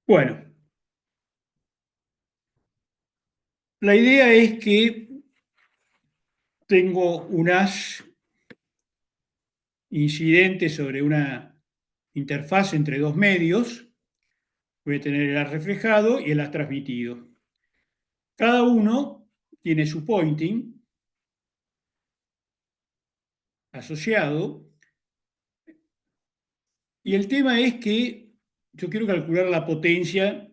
Bueno, la idea es que tengo un haz incidente sobre una interfaz entre dos medios. Voy a tener el haz reflejado y el haz transmitido. Cada uno tiene su pointing asociado y el tema es que yo quiero calcular la potencia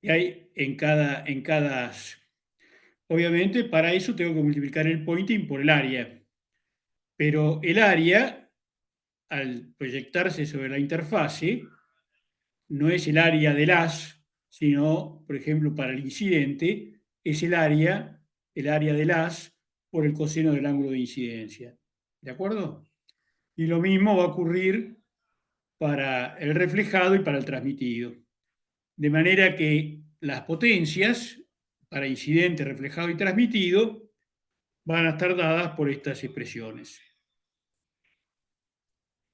que hay en cada haz. Obviamente, para eso tengo que multiplicar el pointing por el área, pero el área, al proyectarse sobre la interfase, no es el área del haz, sino, por ejemplo, para el incidente, es el área del haz por el coseno del ángulo de incidencia. ¿De acuerdo? Y lo mismo va a ocurrir para el reflejado y para el transmitido. De manera que las potencias para incidente, reflejado y transmitido van a estar dadas por estas expresiones.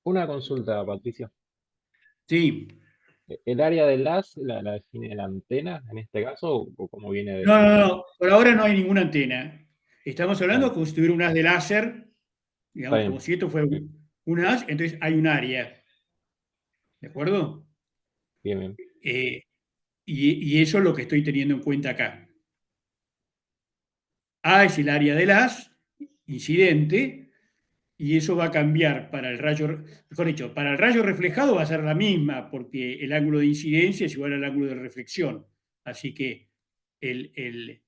Una consulta, Patricio. Sí. ¿El área del haz la define la antena en este caso o cómo viene No, no, definido? no. Por ahora no hay ninguna antena. Estamos hablando Claro, como si tuviera un haz de láser, está digamos, como bien. si esto fuera Bien, un haz, entonces hay un área. ¿De acuerdo? bien, bien. Eh, y eso es lo que estoy teniendo en cuenta acá. A es el área del haz, incidente, y eso va a cambiar para el rayo, mejor dicho, para el rayo reflejado va a ser la misma, porque el ángulo de incidencia es igual al ángulo de reflexión. Así que el, el,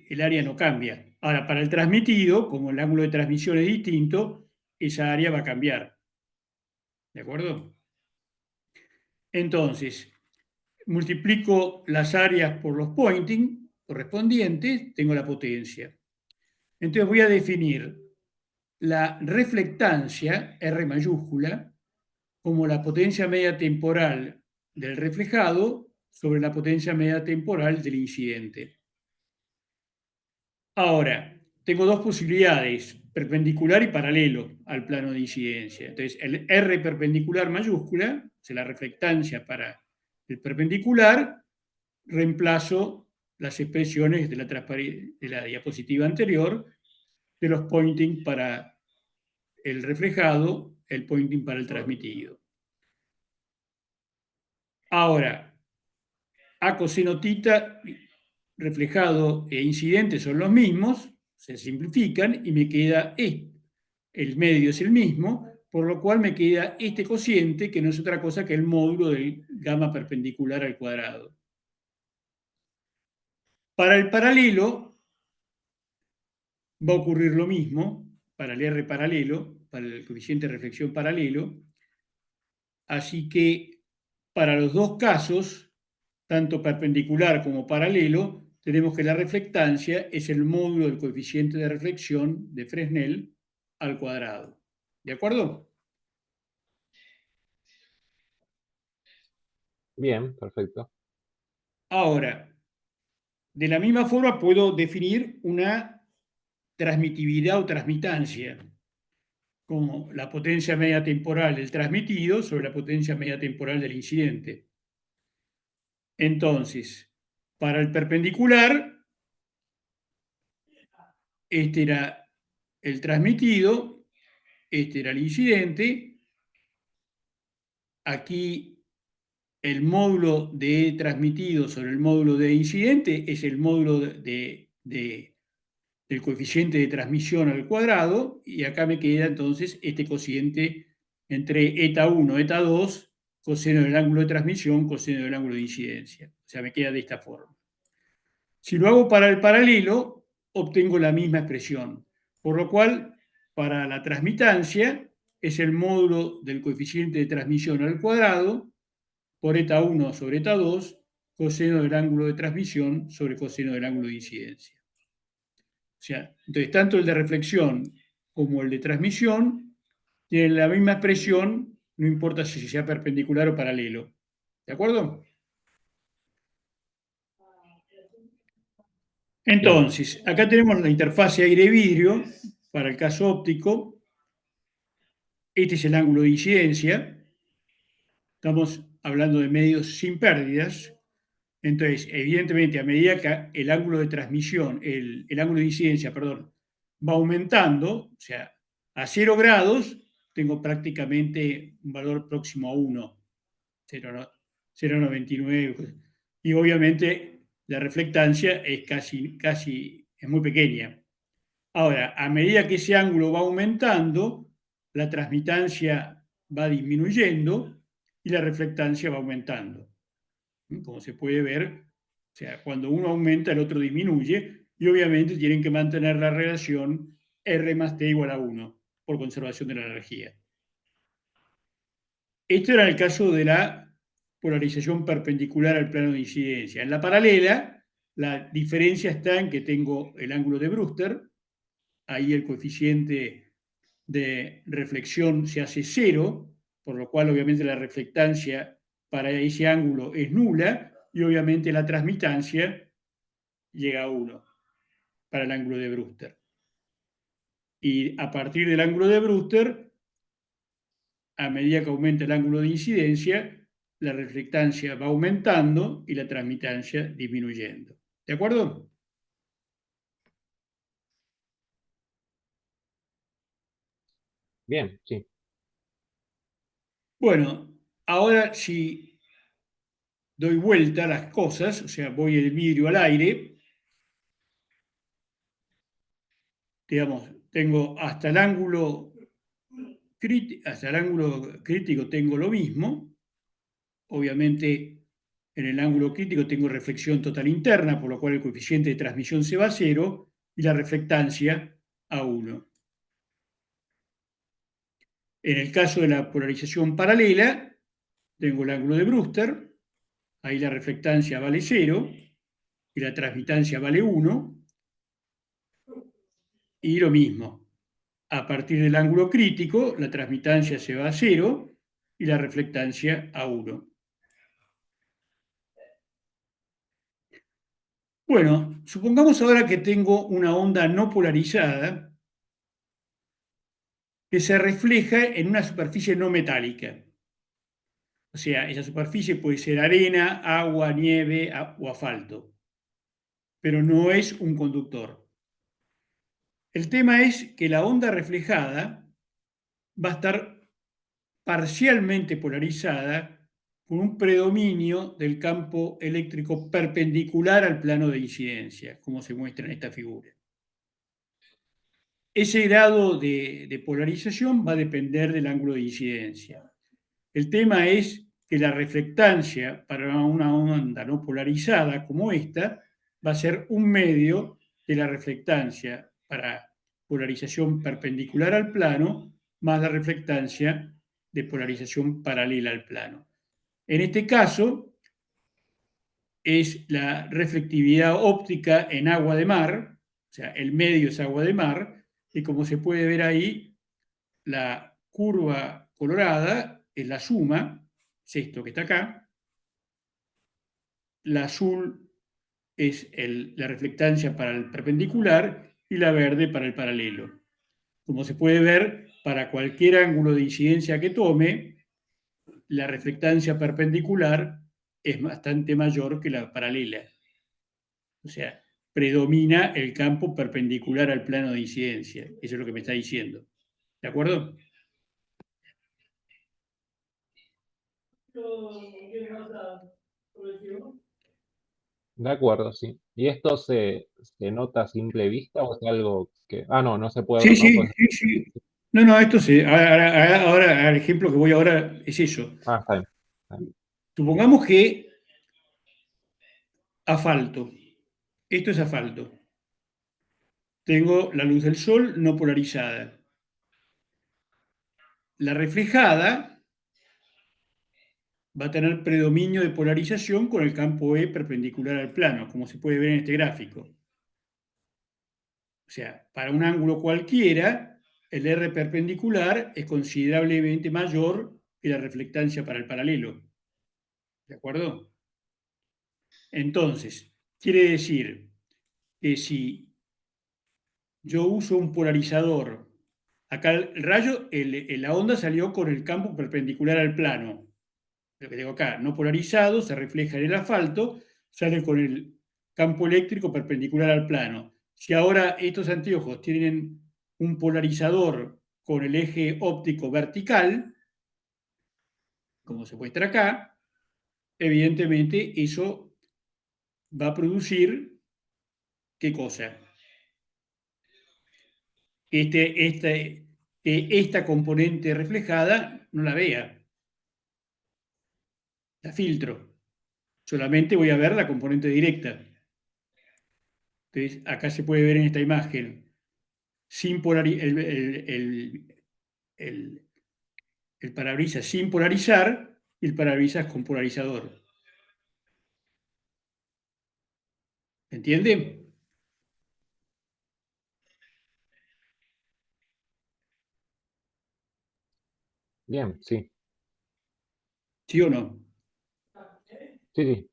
el área no cambia. Ahora, para el transmitido, como el ángulo de transmisión es distinto, esa área va a cambiar. ¿De acuerdo? Entonces, multiplico las áreas por los pointing correspondientes, tengo la potencia. Entonces voy a definir la reflectancia, R mayúscula, como la potencia media temporal del reflejado sobre la potencia media temporal del incidente. Ahora, tengo dos posibilidades, perpendicular y paralelo al plano de incidencia. Entonces, el R perpendicular mayúscula, es la reflectancia para el perpendicular, reemplazo las expresiones de la diapositiva anterior, de los pointing para el reflejado, el pointing para el transmitido. Ahora, A coseno tita reflejado e incidente son los mismos, se simplifican y me queda E. El medio es el mismo, por lo cual me queda este cociente, que no es otra cosa que el módulo del gamma perpendicular al cuadrado. Para el paralelo va a ocurrir lo mismo, para el R paralelo, para el coeficiente de reflexión paralelo, así que para los dos casos, tanto perpendicular como paralelo, tenemos que la reflectancia es el módulo del coeficiente de reflexión de Fresnel al cuadrado. ¿De acuerdo? Bien, perfecto. Ahora, de la misma forma puedo definir una transmitividad o transmitancia, como la potencia media temporal del transmitido sobre la potencia media temporal del incidente. Entonces, para el perpendicular, este era el transmitido, este era el incidente. Aquí el módulo de transmitido sobre el módulo de incidente es el módulo del coeficiente de transmisión al cuadrado, y acá me queda entonces este cociente entre eta 1, eta 2, coseno del ángulo de transmisión, coseno del ángulo de incidencia. O sea, me queda de esta forma. Si lo hago para el paralelo, obtengo la misma expresión, por lo cual, para la transmitancia, es el módulo del coeficiente de transmisión al cuadrado por eta 1 sobre eta 2, coseno del ángulo de transmisión sobre coseno del ángulo de incidencia. O sea, entonces, tanto el de reflexión como el de transmisión tienen la misma expresión, no importa si sea perpendicular o paralelo. ¿De acuerdo? Bien, Entonces, acá tenemos la interfase aire-vidrio para el caso óptico. Este es el ángulo de incidencia. Estamos hablando de medios sin pérdidas. Entonces, evidentemente, a medida que el ángulo de transmisión, el ángulo de incidencia, perdón, va aumentando, o sea, a 0 grados tengo prácticamente un valor próximo a 1, 0,99. Y obviamente la reflectancia es es muy pequeña. Ahora, a medida que ese ángulo va aumentando, la transmitancia va disminuyendo y la reflectancia va aumentando. Como se puede ver, o sea, cuando uno aumenta, el otro disminuye, y obviamente tienen que mantener la relación R más T igual a 1 por conservación de la energía. Esto era el caso de la polarización perpendicular al plano de incidencia. En la paralela, la diferencia está en que tengo el ángulo de Brewster, ahí el coeficiente de reflexión se hace 0, por lo cual obviamente la reflectancia para ese ángulo es nula, y obviamente la transmitancia llega a 1 para el ángulo de Brewster. Y a partir del ángulo de Brewster, a medida que aumenta el ángulo de incidencia, la reflectancia va aumentando y la transmitancia disminuyendo. ¿De acuerdo? Bien, sí. Bueno, ahora si doy vuelta a las cosas, o sea, voy el vidrio al aire, digamos, tengo hasta el ángulo crítico tengo lo mismo. Obviamente, en el ángulo crítico tengo reflexión total interna, por lo cual el coeficiente de transmisión se va a 0 y la reflectancia a 1. En el caso de la polarización paralela, tengo el ángulo de Brewster, ahí la reflectancia vale 0 y la transmitancia vale 1, y lo mismo. A partir del ángulo crítico, la transmitancia se va a 0 y la reflectancia a 1. Bueno, supongamos ahora que tengo una onda no polarizada que se refleja en una superficie no metálica. O sea, esa superficie puede ser arena, agua, nieve o asfalto, pero no es un conductor. El tema es que la onda reflejada va a estar parcialmente polarizada con un predominio del campo eléctrico perpendicular al plano de incidencia, como se muestra en esta figura. Ese grado de polarización va a depender del ángulo de incidencia. El tema es que la reflectancia para una onda no polarizada como esta va a ser un medio de la reflectancia para polarización perpendicular al plano más la reflectancia de polarización paralela al plano. En este caso es la reflectividad óptica en agua de mar, o sea, el medio es agua de mar, y como se puede ver ahí, la curva colorada es la suma, es esto que está acá, la azul es la reflectancia para el perpendicular y la verde para el paralelo. Como se puede ver, para cualquier ángulo de incidencia que tome, la reflectancia perpendicular es bastante mayor que la paralela. O sea, predomina el campo perpendicular al plano de incidencia. Eso es lo que me está diciendo. ¿De acuerdo? De acuerdo, sí. ¿Y esto se nota a simple vista o es algo que... Ah, no, no se puede Sí, ver, ¿no? sí, Pues... sí, sí. No, no, esto sí. Ahora, el ejemplo que voy ahora es eso. Ah, está bien. Está bien. Supongamos que asfalto. Esto es asfalto. Tengo la luz del sol no polarizada. La reflejada va a tener predominio de polarización con el campo E perpendicular al plano, como se puede ver en este gráfico. O sea, para un ángulo cualquiera, el R perpendicular es considerablemente mayor que la reflectancia para el paralelo. ¿De acuerdo? Entonces, quiere decir que si yo uso un polarizador, acá el rayo, la onda salió con el campo perpendicular al plano, lo que tengo acá, no polarizado, se refleja en el asfalto, sale con el campo eléctrico perpendicular al plano. Si ahora estos anteojos tienen un polarizador con el eje óptico vertical, como se muestra acá, evidentemente eso va a producir, ¿qué cosa? Que esta componente reflejada no la vea, la filtro. Solamente voy a ver la componente directa. Entonces, acá se puede ver en esta imagen sin el parabrisas sin polarizar y el parabrisas con polarizador. ¿Entiende? Bien, sí. ¿Sí o no? Sí, sí.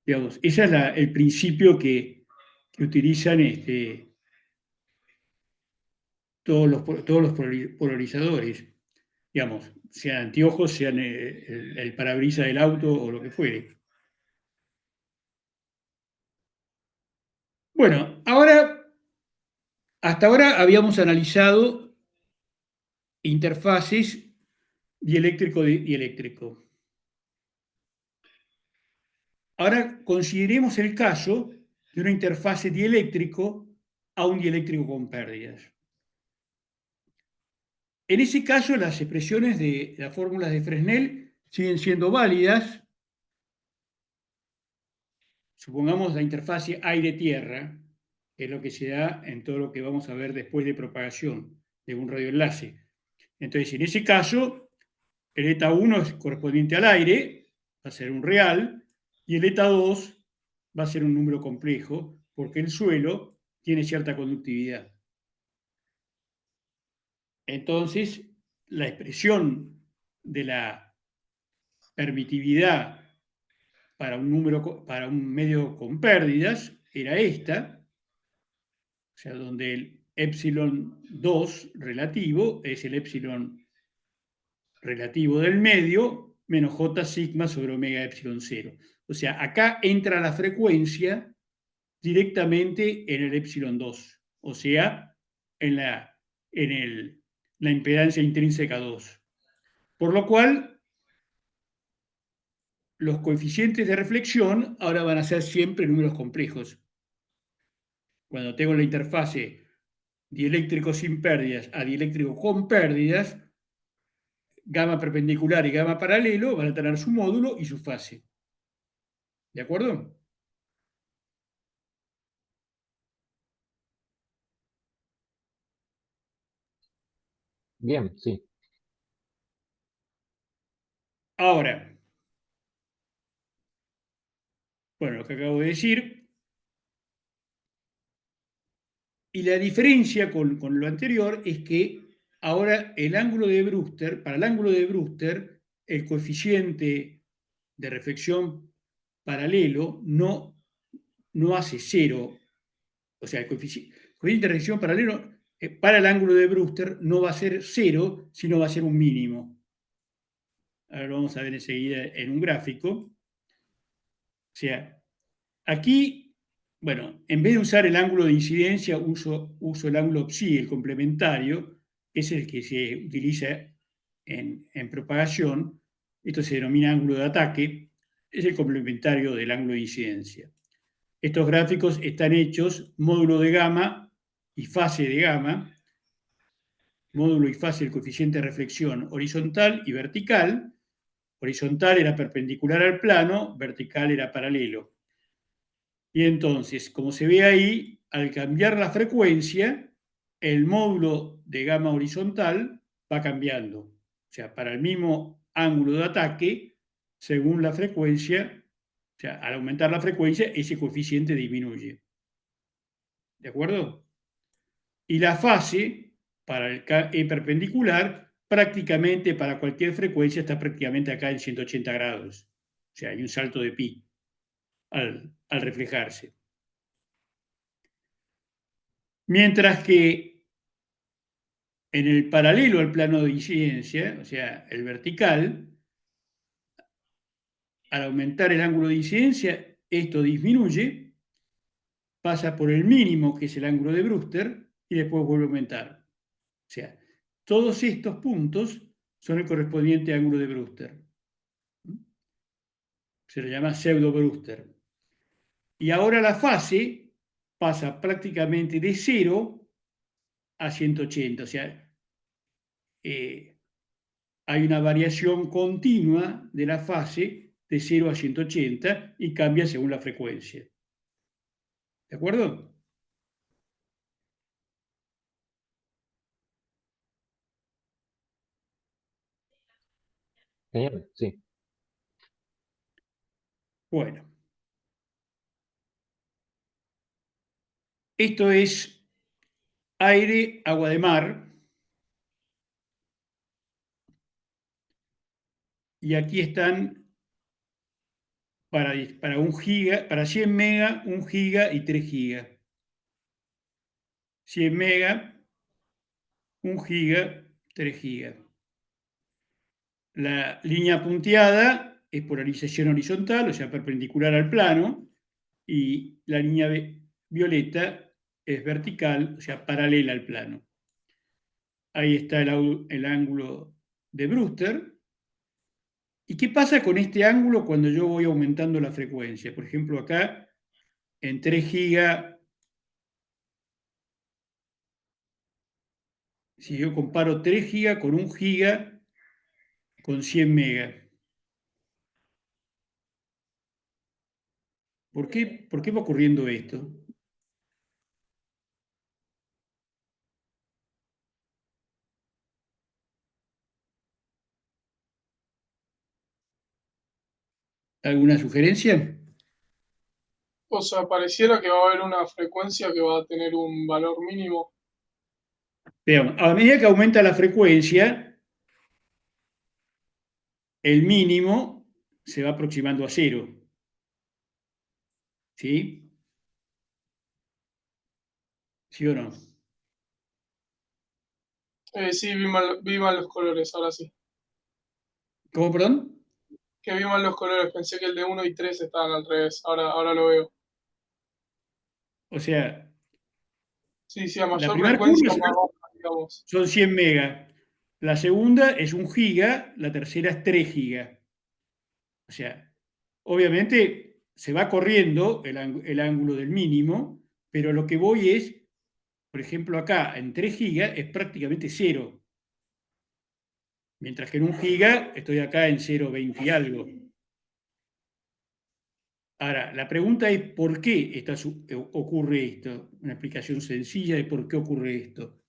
Digamos, ese es el principio que utilizan todos los polarizadores, digamos, sean anteojos, sean el parabrisas del auto o lo que fuere. Bueno, hasta ahora habíamos analizado interfaces dieléctrico-dieléctrico. Ahora consideremos el caso de una interfase dieléctrico a un dieléctrico con pérdidas. En ese caso, las expresiones de las fórmulas de Fresnel siguen siendo válidas. Supongamos la interfase aire-tierra, que es lo que se da en todo lo que vamos a ver después de propagación de un radioenlace. Entonces, en ese caso, el eta 1 es correspondiente al aire, va a ser un real, y el eta 2 va a ser un número complejo, porque el suelo tiene cierta conductividad. Entonces, la expresión de la permitividad para un medio con pérdidas era esta, o sea, donde el epsilon 2 relativo es el epsilon relativo del medio menos j sigma sobre omega epsilon 0. O sea, acá entra la frecuencia directamente en el epsilon 2, o sea, en la impedancia intrínseca 2. Por lo cual, los coeficientes de reflexión ahora van a ser siempre números complejos. Cuando tengo la interfase dieléctrico sin pérdidas a dieléctrico con pérdidas, gamma perpendicular y gamma paralelo van a tener su módulo y su fase. ¿De acuerdo? Bien, sí. Ahora, bueno, lo que acabo de decir, y la diferencia con lo anterior es que ahora el ángulo de Brewster, para el ángulo de Brewster, el coeficiente de reflexión paralelo no hace cero, o sea, el coeficiente de reflexión paralelo para el ángulo de Brewster no va a ser cero, sino va a ser un mínimo. Ahora lo vamos a ver enseguida en un gráfico. O sea, aquí, bueno, en vez de usar el ángulo de incidencia, uso el ángulo psi, el complementario, que es el que se utiliza en propagación. Esto se denomina ángulo de ataque, es el complementario del ángulo de incidencia. Estos gráficos están hechos módulo de gamma y fase de gamma, módulo y fase del coeficiente de reflexión horizontal y vertical. Horizontal era perpendicular al plano, vertical era paralelo. Y entonces, como se ve ahí, al cambiar la frecuencia, el módulo de gamma horizontal va cambiando. O sea, para el mismo ángulo de ataque, según la frecuencia, o sea, al aumentar la frecuencia, ese coeficiente disminuye. ¿De acuerdo? Y la fase para el E perpendicular, prácticamente para cualquier frecuencia, está prácticamente acá en 180 grados. O sea, hay un salto de pi al reflejarse. Mientras que En el paralelo al plano de incidencia, o sea, el vertical, al aumentar el ángulo de incidencia, esto disminuye, pasa por el mínimo, que es el ángulo de Brewster, y después vuelve a aumentar. O sea, todos estos puntos son el correspondiente ángulo de Brewster. Se le llama pseudo-Brewster. Y ahora la fase pasa prácticamente de 0 a 180. O sea, hay una variación continua de la fase de 0 a 180 y cambia según la frecuencia. ¿De acuerdo? Genial, sí. Bueno, esto es aire, agua de mar. Y aquí están para 1 giga, para 100 mega, 1 giga y 3 gigas. 100 mega, 1 giga, 3 gigas. La línea punteada es polarización horizontal, o sea, perpendicular al plano, y la línea violeta es vertical, o sea, paralela al plano. Ahí está el ángulo de Brewster. ¿Y qué pasa con este ángulo cuando yo voy aumentando la frecuencia? Por ejemplo, acá en 3 gigas, si yo comparo 3 gigas con 1 giga con 100 megas, ¿por qué va ocurriendo esto? ¿Alguna sugerencia? O sea, pareciera que va a haber una frecuencia que va a tener un valor mínimo. Veamos, a medida que aumenta la frecuencia, el mínimo se va aproximando a cero. ¿Sí? ¿Sí o no? Sí, vi mal los colores, ahora sí. ¿Cómo, perdón? Que vi mal los colores, pensé que el de uno y 3 estaban al revés, ahora lo veo. O sea, Sí, sí, a la mayor primera frecuencia, curva más baja, digamos. son 100 megas, la segunda es 1 giga, la tercera es 3 gigas. O sea, obviamente se va corriendo el ángulo del mínimo, pero lo que voy es, por ejemplo, acá en 3 gigas es prácticamente cero, mientras que en 1 giga estoy acá en 0,20 y algo. Ahora, la pregunta es ¿por qué ocurre esto? Una explicación sencilla de por qué ocurre esto.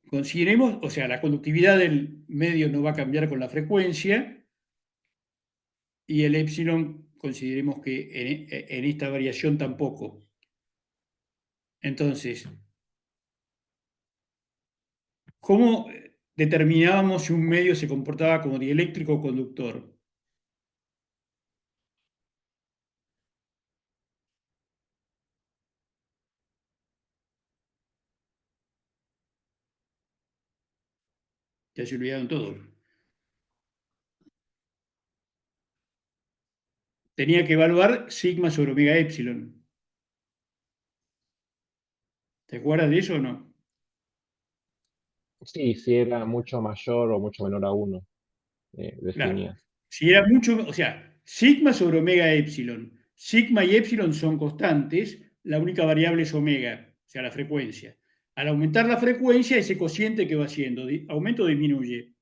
Consideremos, o sea, la conductividad del medio no va a cambiar con la frecuencia y el epsilon consideremos que en esta variación tampoco. Entonces, ¿cómo determinábamos si un medio se comportaba como dieléctrico o conductor? Ya se olvidaron todo. Tenía que evaluar sigma sobre omega epsilon. ¿Te acuerdas de eso o no? Sí, si era mucho mayor o mucho menor a uno, Claro. definías. Si era mucho, o sea, sigma sobre omega epsilon. Sigma y epsilon son constantes, la única variable es omega, o sea, la frecuencia. Al aumentar la frecuencia, ese cociente que va haciendo, aumento o disminuye.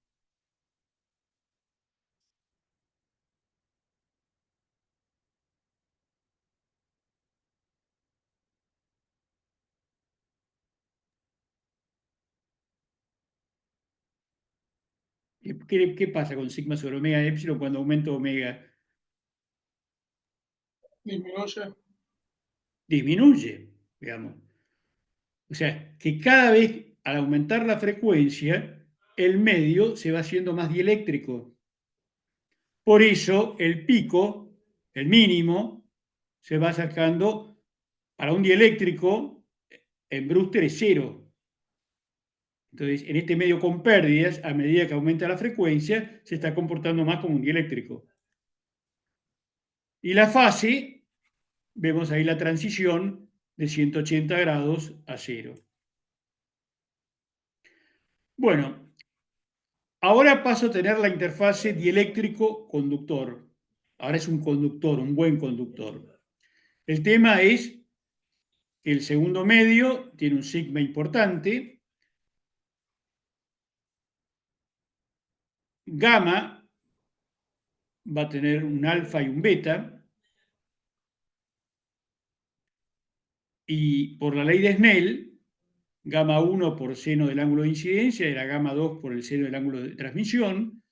¿Qué pasa con sigma sobre omega epsilon cuando aumento omega? Disminuye. Disminuye, digamos. O sea, que cada vez al aumentar la frecuencia, el medio se va haciendo más dieléctrico. Por eso el pico, el mínimo, se va sacando para un dieléctrico, en Brewster es 0. Entonces, en este medio con pérdidas, a medida que aumenta la frecuencia, se está comportando más como un dieléctrico. Y la fase, vemos ahí la transición de 180 grados a 0. Bueno, ahora paso a tener la interfase dieléctrico-conductor. Ahora es un conductor, un buen conductor. El tema es que el segundo medio tiene un sigma importante. Gamma va a tener un alfa y un beta. Y por la ley de Snell, gamma 1 por seno del ángulo de incidencia era gamma 2 por el seno del ángulo de transmisión.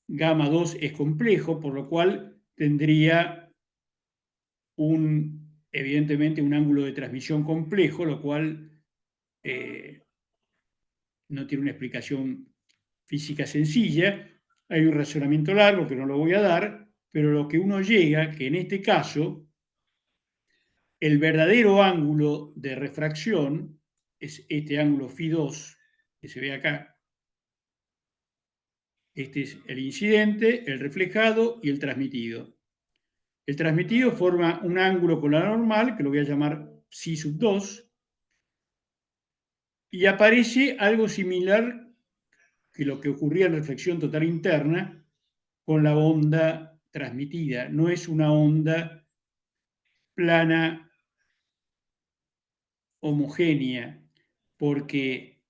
Gamma 2 es complejo, por lo cual tendría evidentemente un ángulo de transmisión complejo, lo cual no tiene una explicación física sencilla. Hay un razonamiento largo que no lo voy a dar, pero lo que uno llega, que en este caso, el verdadero ángulo de refracción es este ángulo φ2 que se ve acá. Este es el incidente, el reflejado y el transmitido. El transmitido forma un ángulo con la normal, que lo voy a llamar psi sub 2, y aparece algo similar que lo que ocurría en reflexión total interna con la onda transmitida. No es una onda plana homogénea, porque,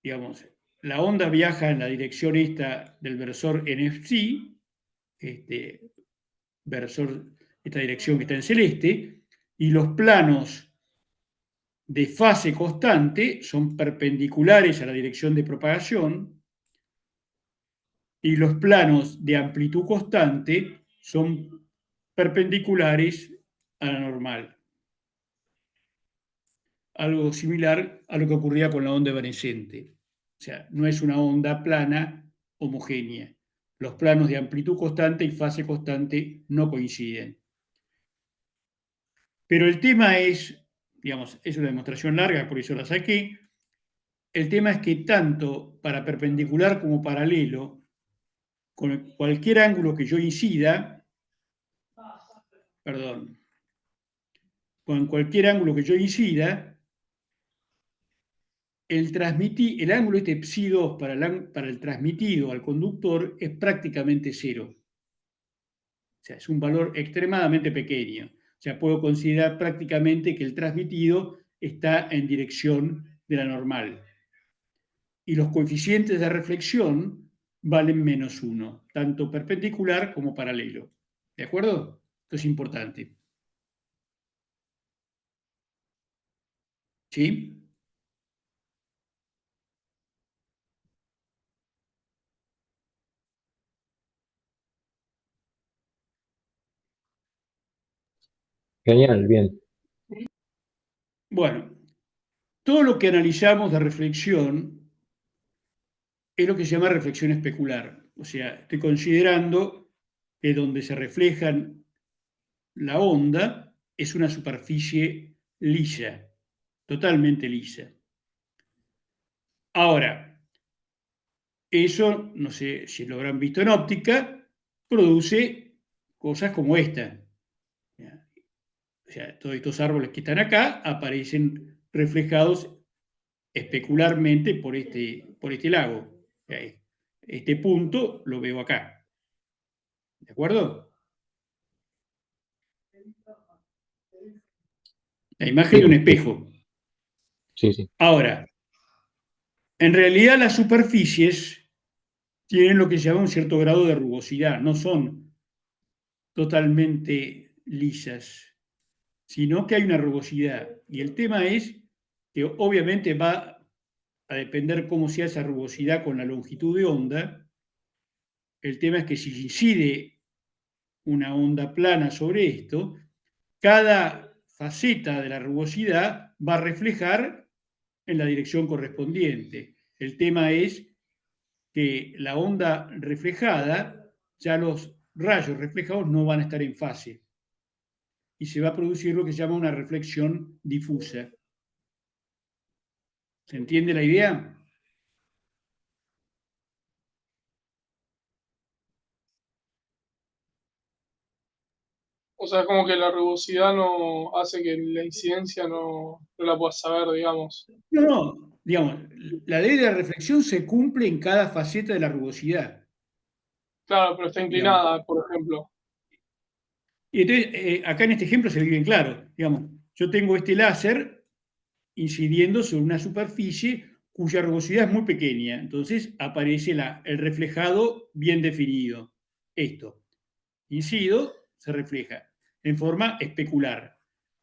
digamos, la onda viaja en la dirección esta del versor NFC, esta dirección que está en celeste, y los planos de fase constante son perpendiculares a la dirección de propagación, y los planos de amplitud constante son perpendiculares a la normal. Algo similar a lo que ocurría con la onda evanescente. O sea, no es una onda plana homogénea. Los planos de amplitud constante y fase constante no coinciden. Pero el tema es, digamos, es una demostración larga, por eso la saqué. El tema es que tanto para perpendicular como paralelo, con cualquier ángulo que yo incida, con cualquier ángulo que yo incida, el ángulo este psi2 para el transmitido al conductor es prácticamente 0. O sea, es un valor extremadamente pequeño. O sea, puedo considerar prácticamente que el transmitido está en dirección de la normal. Y los coeficientes de reflexión valen -1, tanto perpendicular como paralelo. ¿De acuerdo? Esto es importante. ¿Sí? Genial, bien. Bueno, todo lo que analizamos de reflexión es lo que se llama reflexión especular. O sea, estoy considerando que donde se reflejan la onda es una superficie lisa, totalmente lisa. Ahora, eso, no sé si lo habrán visto en óptica, produce cosas como esta. O sea, todos estos árboles que están acá aparecen reflejados especularmente por este lago. Este punto lo veo acá. ¿De acuerdo? La imagen de un Sí, sí, espejo. sí, sí. Ahora, en realidad las superficies tienen lo que se llama un cierto grado de rugosidad, no son totalmente lisas, sino que hay una rugosidad. Y el tema es que obviamente va a depender cómo sea esa rugosidad con la longitud de onda. El tema es que si incide una onda plana sobre esto, cada faceta de la rugosidad va a reflejar en la dirección correspondiente. El tema es que la onda reflejada, ya los rayos reflejados no van a estar en fase. y se va a producir lo que se llama una reflexión difusa. ¿Se entiende la idea? O sea, es como que la rugosidad no hace que la incidencia no la puedas saber, digamos. No, no, digamos, la ley de la reflexión se cumple en cada faceta de la rugosidad, Claro, pero está digamos. inclinada, por ejemplo. Y entonces, acá en este ejemplo se ve bien claro, digamos, yo tengo este láser incidiendo sobre una superficie cuya rugosidad es muy pequeña, entonces aparece el reflejado bien definido. Esto, incido, se refleja en forma especular.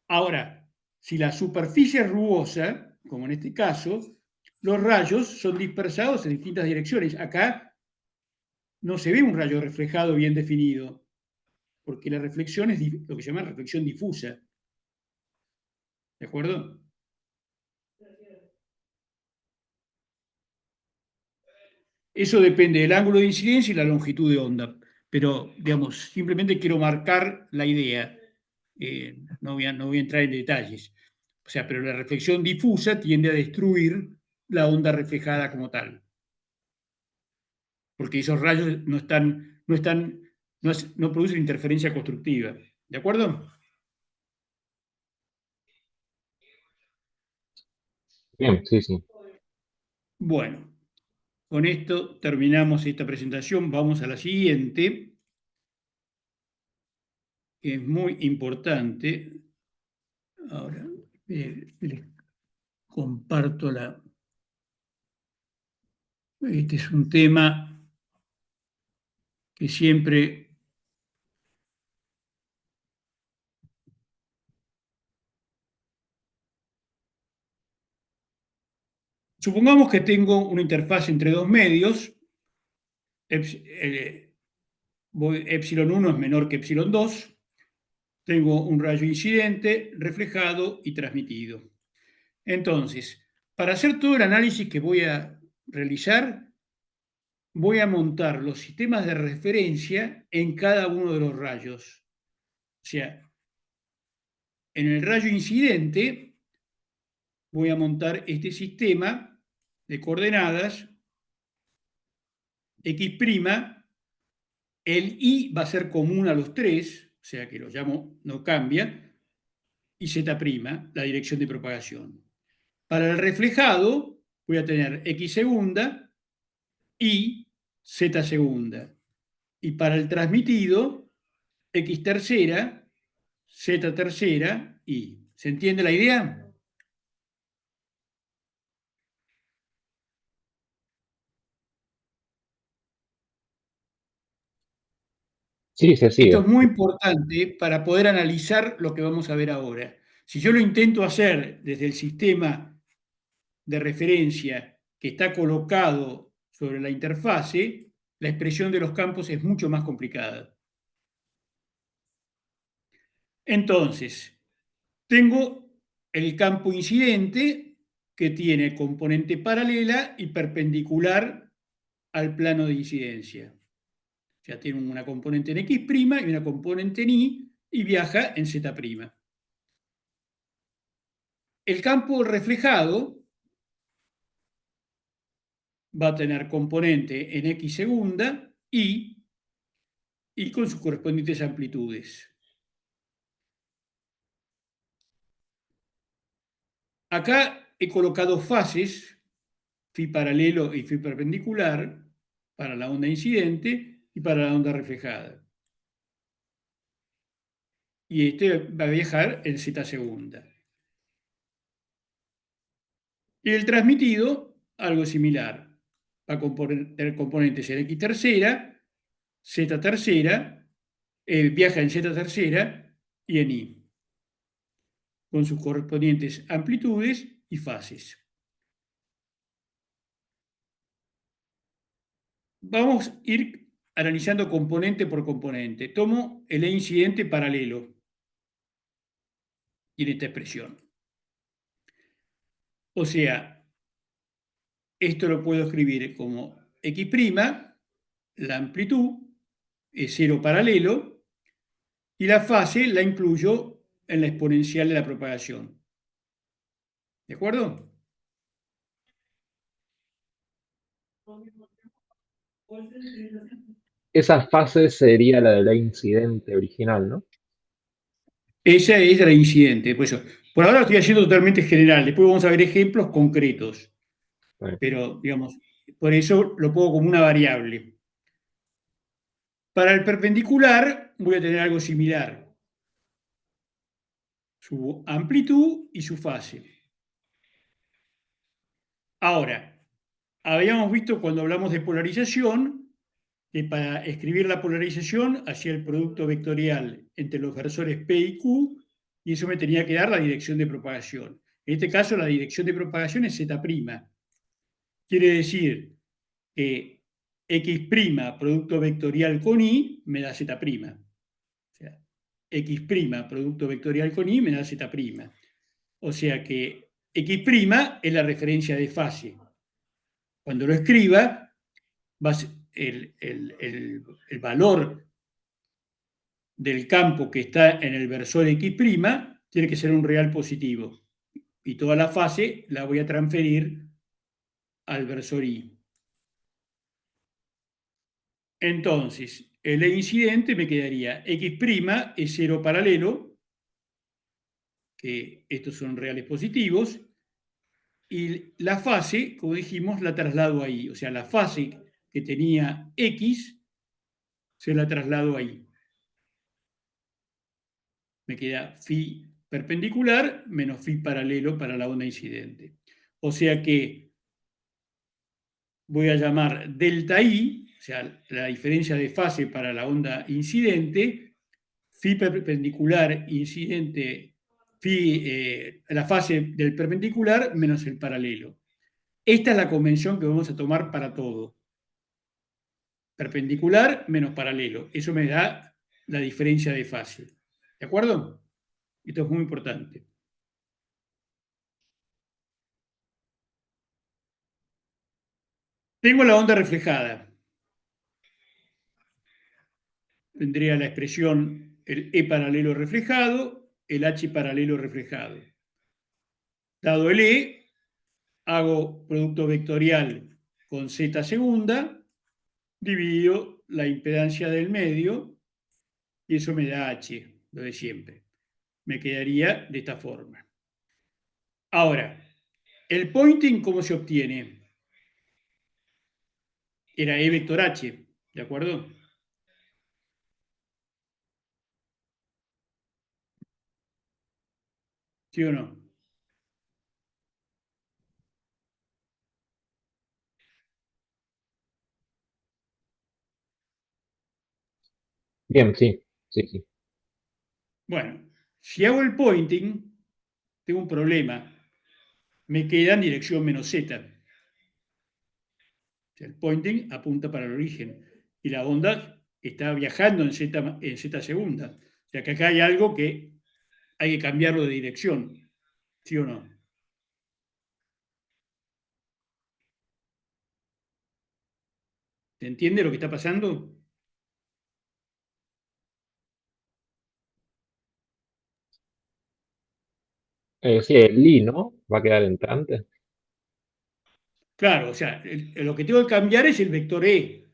Ahora, si la superficie es rugosa, como en este caso, los rayos son dispersados en distintas direcciones. Acá no se ve un rayo reflejado bien definido, porque la reflexión es lo que se llama reflexión difusa. ¿De acuerdo? Eso depende del ángulo de incidencia y la longitud de onda. Pero, digamos, simplemente quiero marcar la idea. No voy a entrar en detalles. O sea, pero la reflexión difusa tiende a destruir la onda reflejada como tal. Porque esos rayos no producen interferencia constructiva. ¿De acuerdo? Bien, sí, sí. Bueno, con esto terminamos esta presentación. Vamos a la siguiente, que es muy importante. Ahora, les comparto la... Este es un tema que siempre... Supongamos que tengo una interfaz entre dos medios, epsilon 1 es menor que epsilon 2, tengo un rayo incidente, reflejado y transmitido. Entonces, para hacer todo el análisis que voy a realizar, voy a montar los sistemas de referencia en cada uno de los rayos. O sea, en el rayo incidente voy a montar este sistema de coordenadas X', el I va a ser común a los tres, o sea que lo llamo, no cambia, y Z', la dirección de propagación. Para el reflejado voy a tener X segunda, Y, Z segunda. Y para el transmitido, X tercera, Z tercera, Y. ¿Se entiende la idea? Sí, se Esto es sigue. muy importante para poder analizar lo que vamos a ver ahora. Si yo lo intento hacer desde el sistema de referencia que está colocado sobre la interfase, la expresión de los campos es mucho más complicada. Entonces, tengo el campo incidente que tiene componente paralela y perpendicular al plano de incidencia. O sea, tiene una componente en X' y una componente en Y y viaja en Z'. El campo reflejado va a tener componente en X segunda y con sus correspondientes amplitudes. Acá he colocado fases, φ paralelo y φ perpendicular, para la onda incidente y para la onda reflejada. Y este va a viajar en Z segunda. Y el transmitido, algo similar. Va a tener componentes en X tercera, Z tercera, viaja en Z tercera y en Y, con sus correspondientes amplitudes y fases. Vamos a ir analizando componente por componente. Tomo el E incidente paralelo en esta expresión. O sea, esto lo puedo escribir como X', la amplitud es cero paralelo, y la fase la incluyo en la exponencial de la propagación. ¿De acuerdo? Esa fase sería la de la incidente original, ¿no? Esa es la incidente. Por ahora estoy haciendo totalmente general. Después vamos a ver ejemplos concretos. Bueno, Pero, digamos, por eso lo pongo como una variable. Para el perpendicular voy a tener algo similar. Su amplitud y su fase. Ahora, habíamos visto cuando hablamos de polarización que para escribir la polarización hacía el producto vectorial entre los versores P y Q y eso me tenía que dar la dirección de propagación. En este caso, la dirección de propagación es Z'. Quiere decir que X' producto vectorial con Y me da Z'. O sea, X' producto vectorial con Y me da Z'. O sea que X' es la referencia de fase. Cuando lo escriba, el valor del campo que está en el versor X' tiene que ser un real positivo. Y toda la fase la voy a transferir al versor Y. Entonces, el E incidente me quedaría X' es cero paralelo, que estos son reales positivos, y la fase, como dijimos, la traslado ahí. O sea, la fase que tenía X se la traslado ahí. Me queda phi perpendicular menos phi paralelo para la onda incidente. O sea que voy a llamar delta I, o sea, la diferencia de fase para la onda incidente, phi perpendicular incidente, la fase del perpendicular menos el paralelo. Esta es la convención que vamos a tomar para todo. Perpendicular menos paralelo. Eso me da la diferencia de fase. ¿De acuerdo? Esto es muy importante. Tengo la onda reflejada. Tendría la expresión el E paralelo reflejado, el H paralelo reflejado. Dado el E, hago producto vectorial con Z segunda, divido la impedancia del medio y eso me da H, lo de siempre. Me quedaría de esta forma. Ahora, el pointing, ¿cómo se obtiene? Era E vector H, ¿de acuerdo? ¿Sí o no? bien, sí, sí, sí. Bueno, si hago el pointing, tengo un problema. Me queda en dirección menos Z. O sea, el pointing apunta para el origen y la onda está viajando en Z segunda. O sea que acá hay algo que hay que cambiarlo de dirección, ¿sí o no? ¿Se entiende lo que está pasando? Sí, el li, ¿no? Va a quedar entrante. Claro, o sea, lo que tengo que cambiar es el vector E.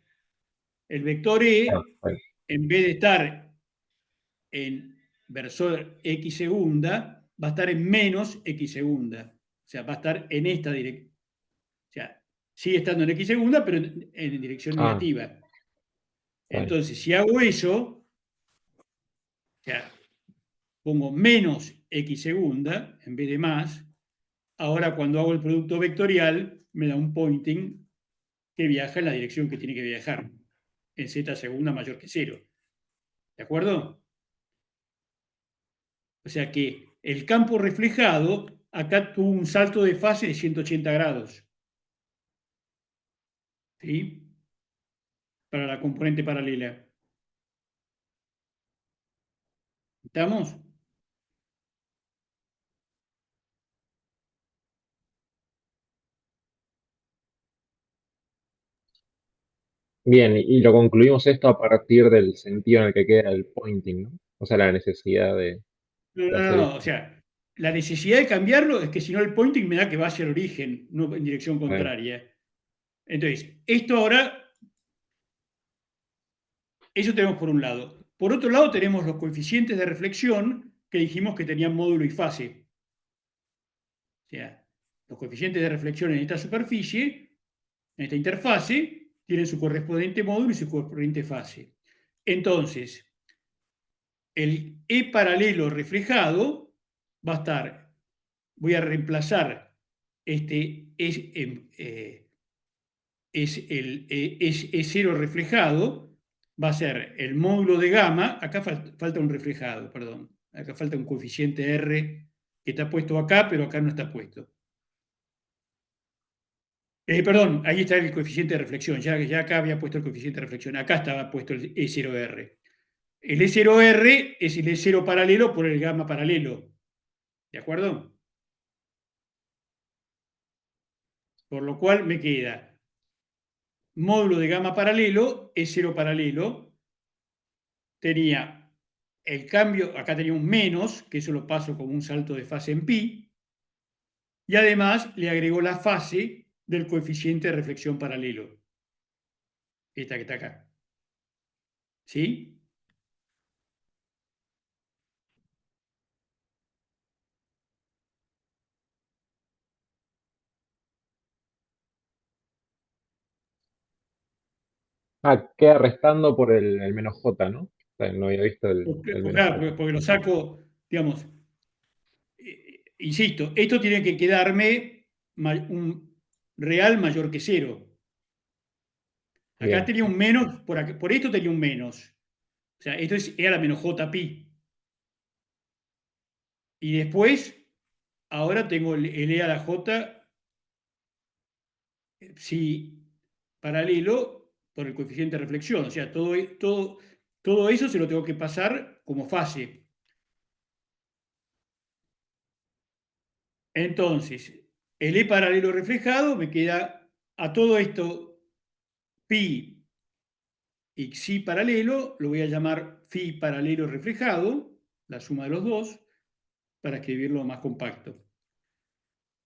El vector Ah, E, bueno, en vez de estar en versor X segunda, va a estar en menos X segunda. O sea, va a estar en esta dirección. O sea, sigue estando en X segunda, pero en dirección ah, negativa. está bien. Entonces, si hago eso, o sea, pongo menos X segunda en vez de más, ahora cuando hago el producto vectorial, me da un pointing que viaja en la dirección que tiene que viajar, en Z segunda mayor que cero. ¿De acuerdo? O sea que el campo reflejado acá tuvo un salto de fase de 180 grados. ¿Sí? Para la componente paralela. ¿Estamos? Bien, y lo concluimos esto a partir del sentido en el que queda el pointing, ¿no? O sea, la necesidad de No, o sea, la necesidad de cambiarlo es que si no el pointing me da que va hacia el origen, no en dirección contraria. Entonces, esto ahora, eso tenemos por un lado. Por otro lado, tenemos los coeficientes de reflexión que dijimos que tenían módulo y fase. O sea, los coeficientes de reflexión en esta superficie, en esta interfase, tienen su correspondiente módulo y su correspondiente fase. Entonces, el E paralelo reflejado va a estar, voy a reemplazar este es cero reflejado, va a ser el módulo de gamma, acá falta un reflejado, perdón, acá falta un coeficiente R que está puesto acá, pero acá no está puesto. Perdón, ahí está el coeficiente de reflexión, ya acá había puesto el coeficiente de reflexión, acá estaba puesto el E0R. El E0R es el E0 paralelo por el gamma paralelo, ¿de acuerdo? Por lo cual me queda módulo de gamma paralelo, E0 paralelo, tenía el cambio, acá tenía un menos, que eso lo paso como un salto de fase en pi, y además le agregó la fase del coeficiente de reflexión paralelo, esta que está acá. ¿Sí? Queda restando por el menos J, ¿no? O sea, no había visto el menos Claro, J. porque lo saco, digamos, insisto, esto tiene que quedarme un real mayor que cero. Acá Bien. tenía un menos, por esto tenía un menos. O sea, esto era la menos j pi. Y después, ahora tengo el e a la j, si paralelo por el coeficiente de reflexión. O sea, todo eso se lo tengo que pasar como fase. Entonces, el e paralelo reflejado me queda a todo esto pi y xi paralelo, lo voy a llamar phi paralelo reflejado, la suma de los dos, para escribirlo más compacto.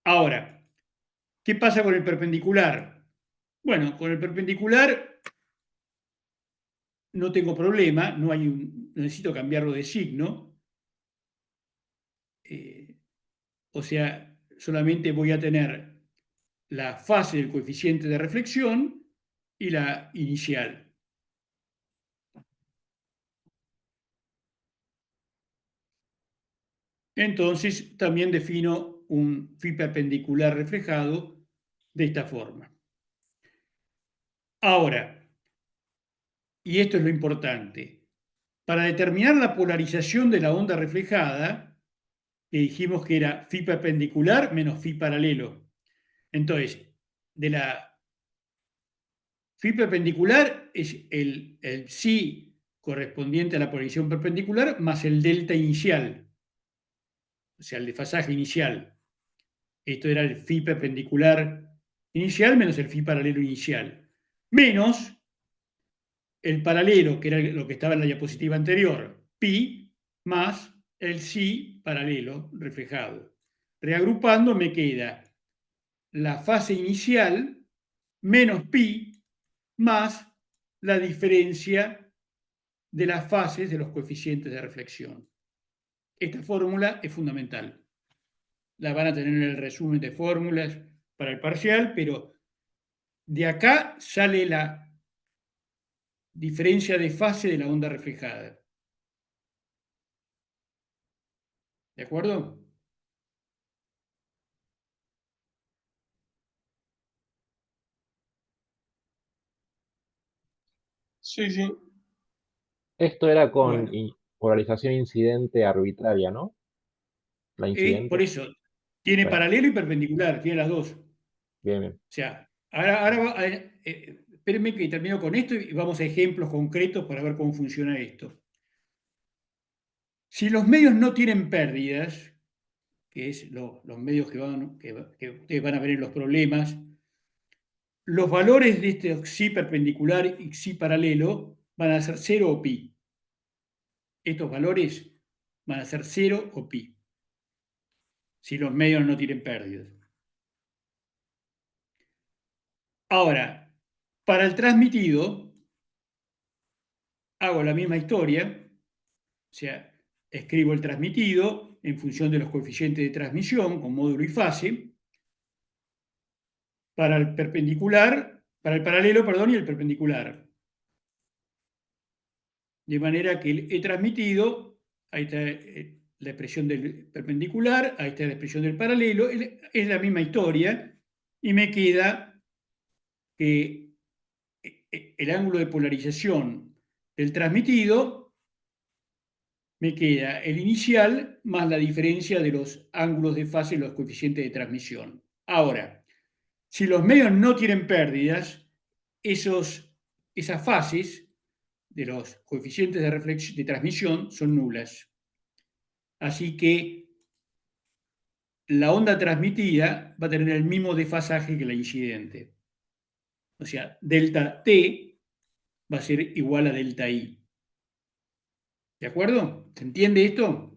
Ahora, ¿qué pasa con el perpendicular? Bueno, con el perpendicular no tengo problema, necesito cambiarlo de signo. O sea, solamente voy a tener la fase del coeficiente de reflexión y la inicial. Entonces, también defino un phi perpendicular reflejado de esta forma. Ahora, y esto es lo importante, para determinar la polarización de la onda reflejada, que dijimos que era phi perpendicular menos phi paralelo. Entonces, de la phi perpendicular es el psi correspondiente a la polarización perpendicular más el delta inicial, o sea, el desfasaje inicial. Esto era el phi perpendicular inicial menos el phi paralelo inicial, menos el paralelo, que era lo que estaba en la diapositiva anterior, pi más el psi paralelo reflejado. Reagrupando me queda la fase inicial menos pi más la diferencia de las fases de los coeficientes de reflexión. Esta fórmula es fundamental. La van a tener en el resumen de fórmulas para el parcial, pero de acá sale la diferencia de fase de la onda reflejada. ¿De acuerdo? Sí, sí. Esto era con Bueno, polarización incidente arbitraria, ¿no? La por incidente. eso, tiene Bueno, paralelo y perpendicular, tiene las dos. O bien, bien. sea, espérenme que termino con esto y vamos a ejemplos concretos para ver cómo funciona esto. Si los medios no tienen pérdidas, que es los medios que ustedes van a ver en los problemas, los valores de este xi perpendicular y xi paralelo van a ser 0 o pi. Estos valores van a ser 0 o pi, si los medios no tienen pérdidas. Ahora, para el transmitido, hago la misma historia, o sea, escribo el transmitido en función de los coeficientes de transmisión con módulo y fase, para el perpendicular, para el paralelo, perdón, y el perpendicular. De manera que el he transmitido, ahí está la expresión del perpendicular, ahí está la expresión del paralelo, es la misma historia, y me queda que el ángulo de polarización del transmitido, me queda el inicial más la diferencia de los ángulos de fase y los coeficientes de transmisión. Ahora, si los medios no tienen pérdidas, esas fases de los coeficientes de transmisión son nulas. Así que la onda transmitida va a tener el mismo desfasaje que la incidente. O sea, delta T va a ser igual a delta I. ¿De acuerdo? ¿Se entiende esto?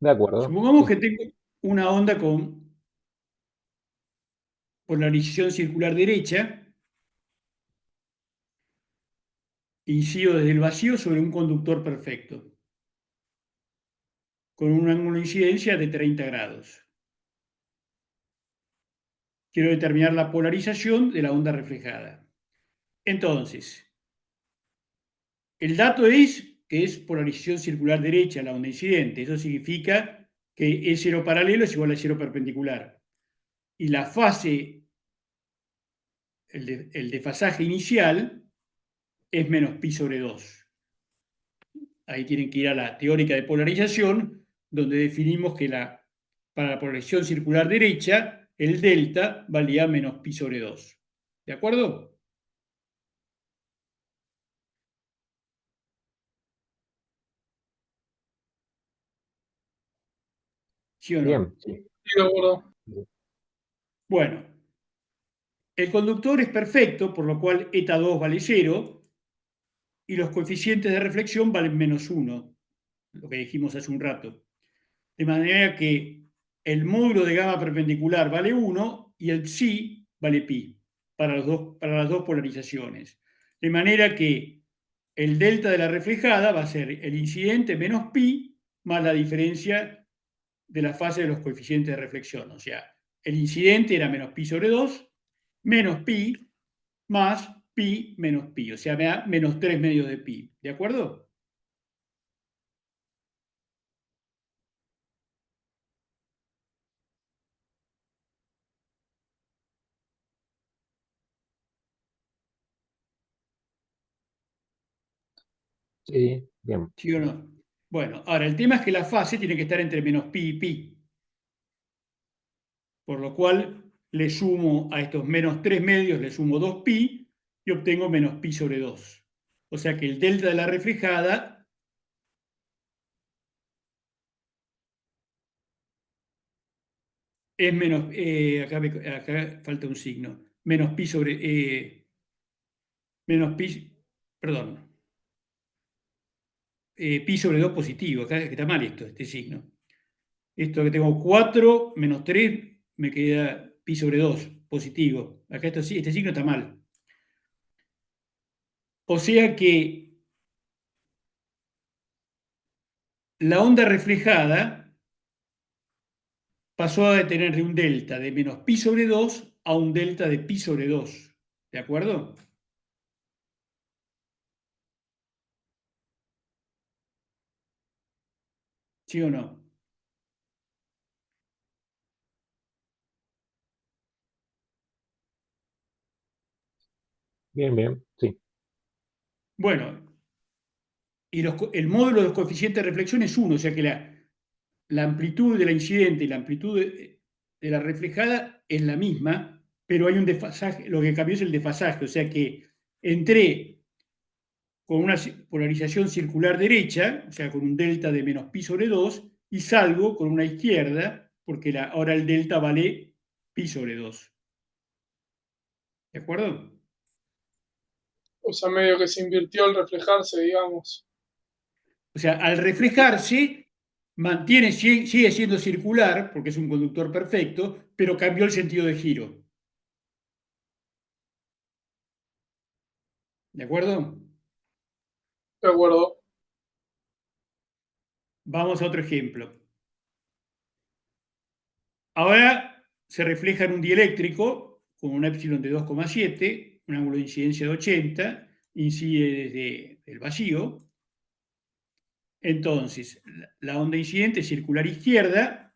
De acuerdo, Supongamos sí. que tengo una onda con polarización circular derecha, incido desde el vacío sobre un conductor perfecto, con un ángulo de incidencia de 30 grados. Quiero determinar la polarización de la onda reflejada. Entonces, el dato es que es polarización circular derecha la onda incidente. Eso significa que E0 paralelo es igual a E0 perpendicular. Y la fase, el desfasaje inicial, es menos pi sobre 2. Ahí tienen que ir a la teórica de polarización, donde definimos que para la polarización circular derecha, el delta valía menos pi sobre 2. ¿De acuerdo? ¿Sí o no? Bien, sí. Sí, de acuerdo. Bueno, el conductor es perfecto, por lo cual eta 2 vale 0, y los coeficientes de reflexión valen menos 1, lo que dijimos hace un rato. De manera que el módulo de gamma perpendicular vale 1 y el psi vale pi para las dos polarizaciones. De manera que el delta de la reflejada va a ser el incidente menos pi más la diferencia de la fase de los coeficientes de reflexión. O sea, el incidente era menos pi sobre 2, menos pi más pi menos pi. O sea, me da menos 3 medios de pi. ¿De acuerdo? Sí, bien. ¿Sí o no? Bueno, ahora el tema es que la fase tiene que estar entre menos pi y pi. Por lo cual le sumo a estos menos 3 medios, le sumo 2pi y obtengo menos pi sobre 2. O sea que el delta de la reflejada es menos, acá falta un signo, menos pi sobre, menos pi, perdón, pi sobre 2 positivo, acá está mal esto, este signo. Esto que tengo 4 menos 3 me queda pi sobre 2 positivo. Acá este signo está mal. O sea que la onda reflejada pasó a tener de un delta de menos pi sobre 2 a un delta de pi sobre 2. ¿De acuerdo? ¿Sí o no? Bien, bien, sí. Bueno, y el módulo de los coeficientes de reflexión es 1, o sea que la amplitud de la incidente y la amplitud de la reflejada es la misma, pero hay un desfasaje, lo que cambió es el desfasaje, o sea que entré con una polarización circular derecha, o sea, con un delta de menos pi sobre 2, y salgo con una izquierda, porque ahora el delta vale pi sobre 2. ¿De acuerdo? O sea, medio que se invirtió al reflejarse, digamos. O sea, al reflejarse, sigue siendo circular, porque es un conductor perfecto, pero cambió el sentido de giro. ¿De acuerdo? De acuerdo. Vamos a otro ejemplo. Ahora se refleja en un dieléctrico con un épsilon de 2,7, un ángulo de incidencia de 80, incide desde el vacío. Entonces, la onda incidente circular izquierda,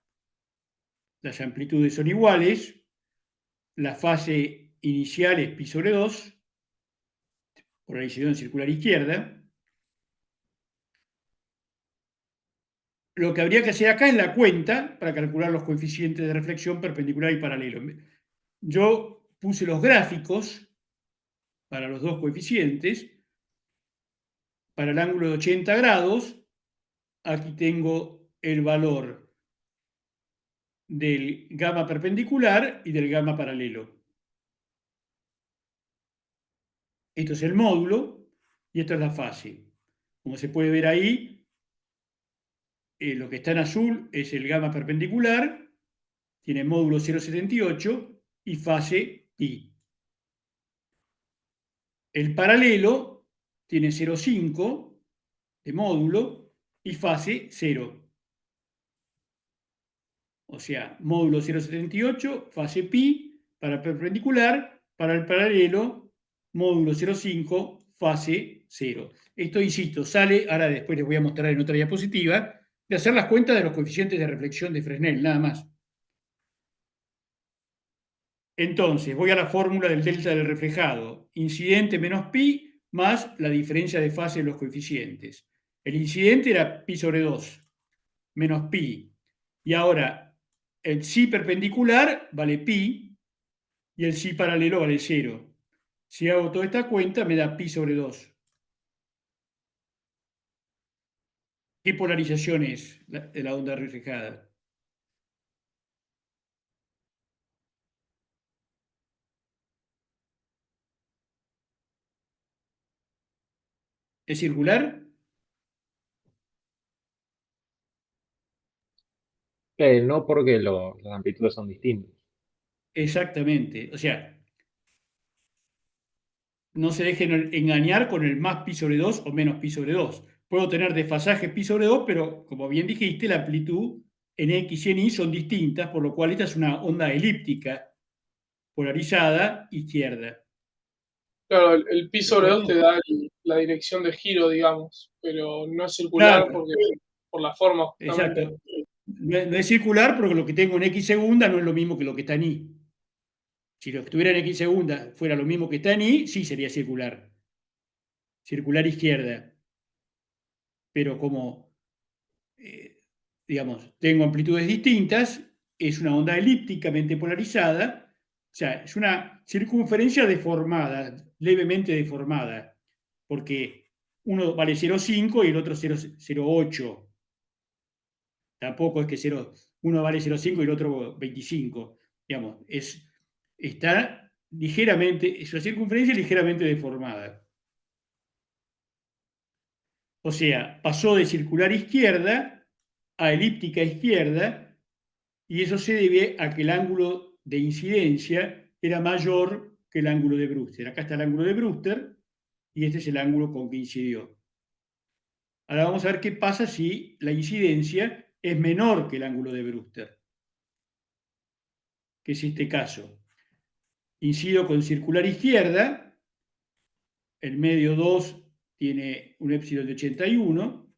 las amplitudes son iguales, la fase inicial es pi sobre 2, polarización circular izquierda. Lo que habría que hacer acá es la cuenta para calcular los coeficientes de reflexión perpendicular y paralelo. Yo puse los gráficos para los dos coeficientes. Para el ángulo de 80 grados, aquí tengo el valor del gamma perpendicular y del gamma paralelo. Esto es el módulo y esto es la fase. Como se puede ver ahí, lo que está en azul es el gamma perpendicular, tiene módulo 0,78 y fase pi. El paralelo tiene 0,5 de módulo y fase 0. O sea, módulo 0,78, fase pi para el perpendicular, para el paralelo, módulo 0,5, fase 0. Esto, insisto, sale, ahora después les voy a mostrar en otra diapositiva, de hacer las cuentas de los coeficientes de reflexión de Fresnel, nada más. Entonces, voy a la fórmula del delta del reflejado. Incidente menos pi más la diferencia de fase de los coeficientes. El incidente era pi sobre 2, menos pi. Y ahora, el psi perpendicular vale pi y el psi paralelo vale 0. Si hago toda esta cuenta, me da pi sobre 2. ¿Qué polarización es de la onda reflejada? ¿Es circular? No porque las amplitudes son distintas. Exactamente. O sea, no se dejen engañar con el más pi sobre 2 o menos pi sobre 2. Puedo tener desfasaje pi sobre 2, pero como bien dijiste, la amplitud en X y en Y son distintas, por lo cual esta es una onda elíptica polarizada izquierda. Claro, el pi ¿De sobre 2 te acuerdo? da la dirección de giro, digamos, pero no es circular Claro, porque por la forma, justamente. exacto. No es circular porque lo que tengo en X segunda no es lo mismo que lo que está en Y. Si lo que estuviera en X segunda fuera lo mismo que está en Y, sí sería circular. Circular izquierda. Pero como digamos, tengo amplitudes distintas, es una onda elípticamente polarizada, o sea, es una circunferencia deformada, levemente deformada, porque uno vale 0,5 y el otro 0,08. Tampoco es que uno vale 0,5 y el otro 25. Digamos, está ligeramente, es una circunferencia ligeramente deformada. O sea, pasó de circular izquierda a elíptica izquierda, y eso se debe a que el ángulo de incidencia era mayor que el ángulo de Brewster. Acá está el ángulo de Brewster y este es el ángulo con que incidió. Ahora vamos a ver qué pasa si la incidencia es menor que el ángulo de Brewster, que es este caso. Incido con circular izquierda, el medio 2 tiene un épsilon de 81,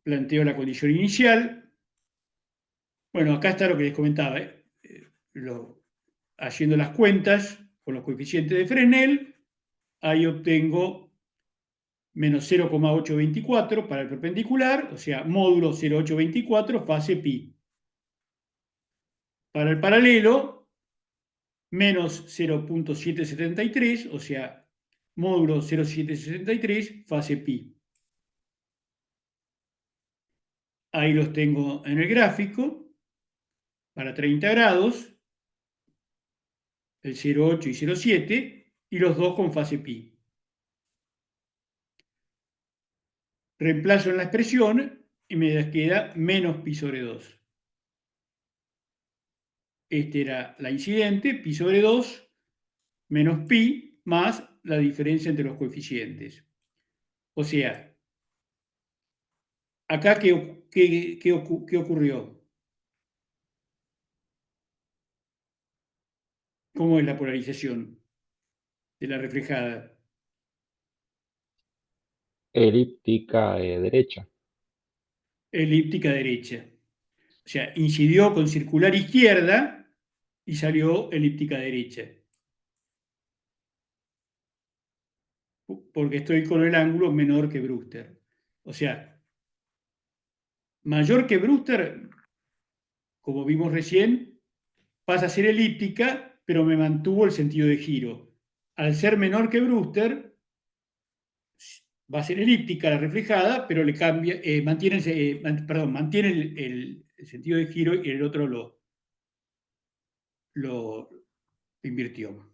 planteo la condición inicial. Bueno, acá está lo que les comentaba, haciendo las cuentas con los coeficientes de Fresnel, ahí obtengo menos 0,824 para el perpendicular, o sea, módulo 0,824, fase pi. Para el paralelo, menos 0,773, o sea, módulo 0,773, fase pi. Ahí los tengo en el gráfico para 30 grados, el 0,8 y 0,7, y los dos con fase pi. Reemplazo en la expresión y me queda menos pi sobre 2. Esta era la incidente, pi sobre 2, menos pi, más la diferencia entre los coeficientes. O sea, acá, ¿qué ocurrió? ¿Cómo es la polarización de la reflejada? Elíptica derecha. Elíptica derecha. O sea, incidió con circular izquierda y salió elíptica derecha. Porque estoy con el ángulo menor que Brewster. O sea, mayor que Brewster, como vimos recién, pasa a ser elíptica, pero me mantuvo el sentido de giro. Al ser menor que Brewster, va a ser elíptica la reflejada, pero le cambia, mantiene el sentido de giro y el otro lo invirtió.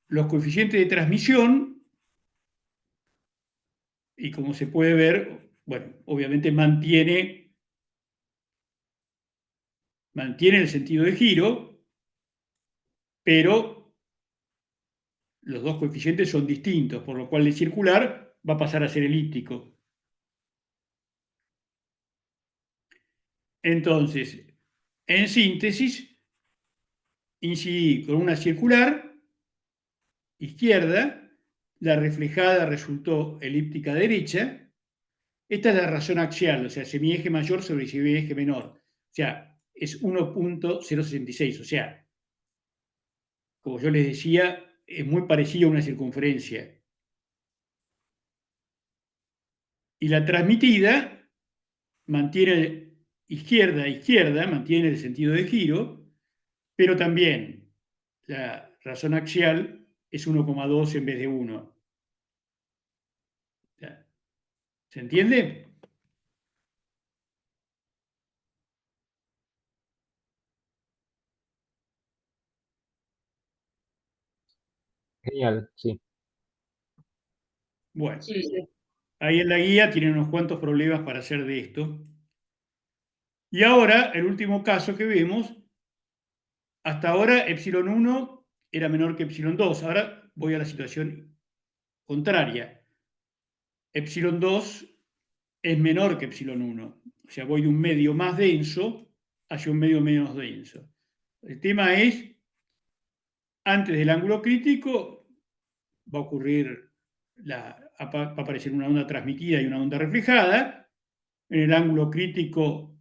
Los coeficientes de transmisión, y como se puede ver, bueno, obviamente mantiene el sentido de giro, pero los dos coeficientes son distintos, por lo cual el circular va a pasar a ser elíptico. Entonces, en síntesis, incidí con una circular izquierda, la reflejada resultó elíptica derecha. Esta es la razón axial, o sea, semieje mayor sobre semieje menor. O sea, es 1,066. O sea, como yo les decía, es muy parecido a una circunferencia. Y la transmitida mantiene izquierda a izquierda, mantiene el sentido de giro, pero también la razón axial es 1,2 en vez de 1. ¿Se entiende? Genial, sí. Bueno, Sí, sí. ahí en la guía tienen unos cuantos problemas para hacer de esto. Y ahora, el último caso que vemos, hasta ahora epsilon 1 era menor que epsilon 2. Ahora voy a la situación contraria. Epsilon 2 es menor que epsilon 1. O sea, voy de un medio más denso hacia un medio menos denso. El tema es, antes del ángulo crítico, va a ocurrir, va a aparecer una onda transmitida y una onda reflejada. En el ángulo crítico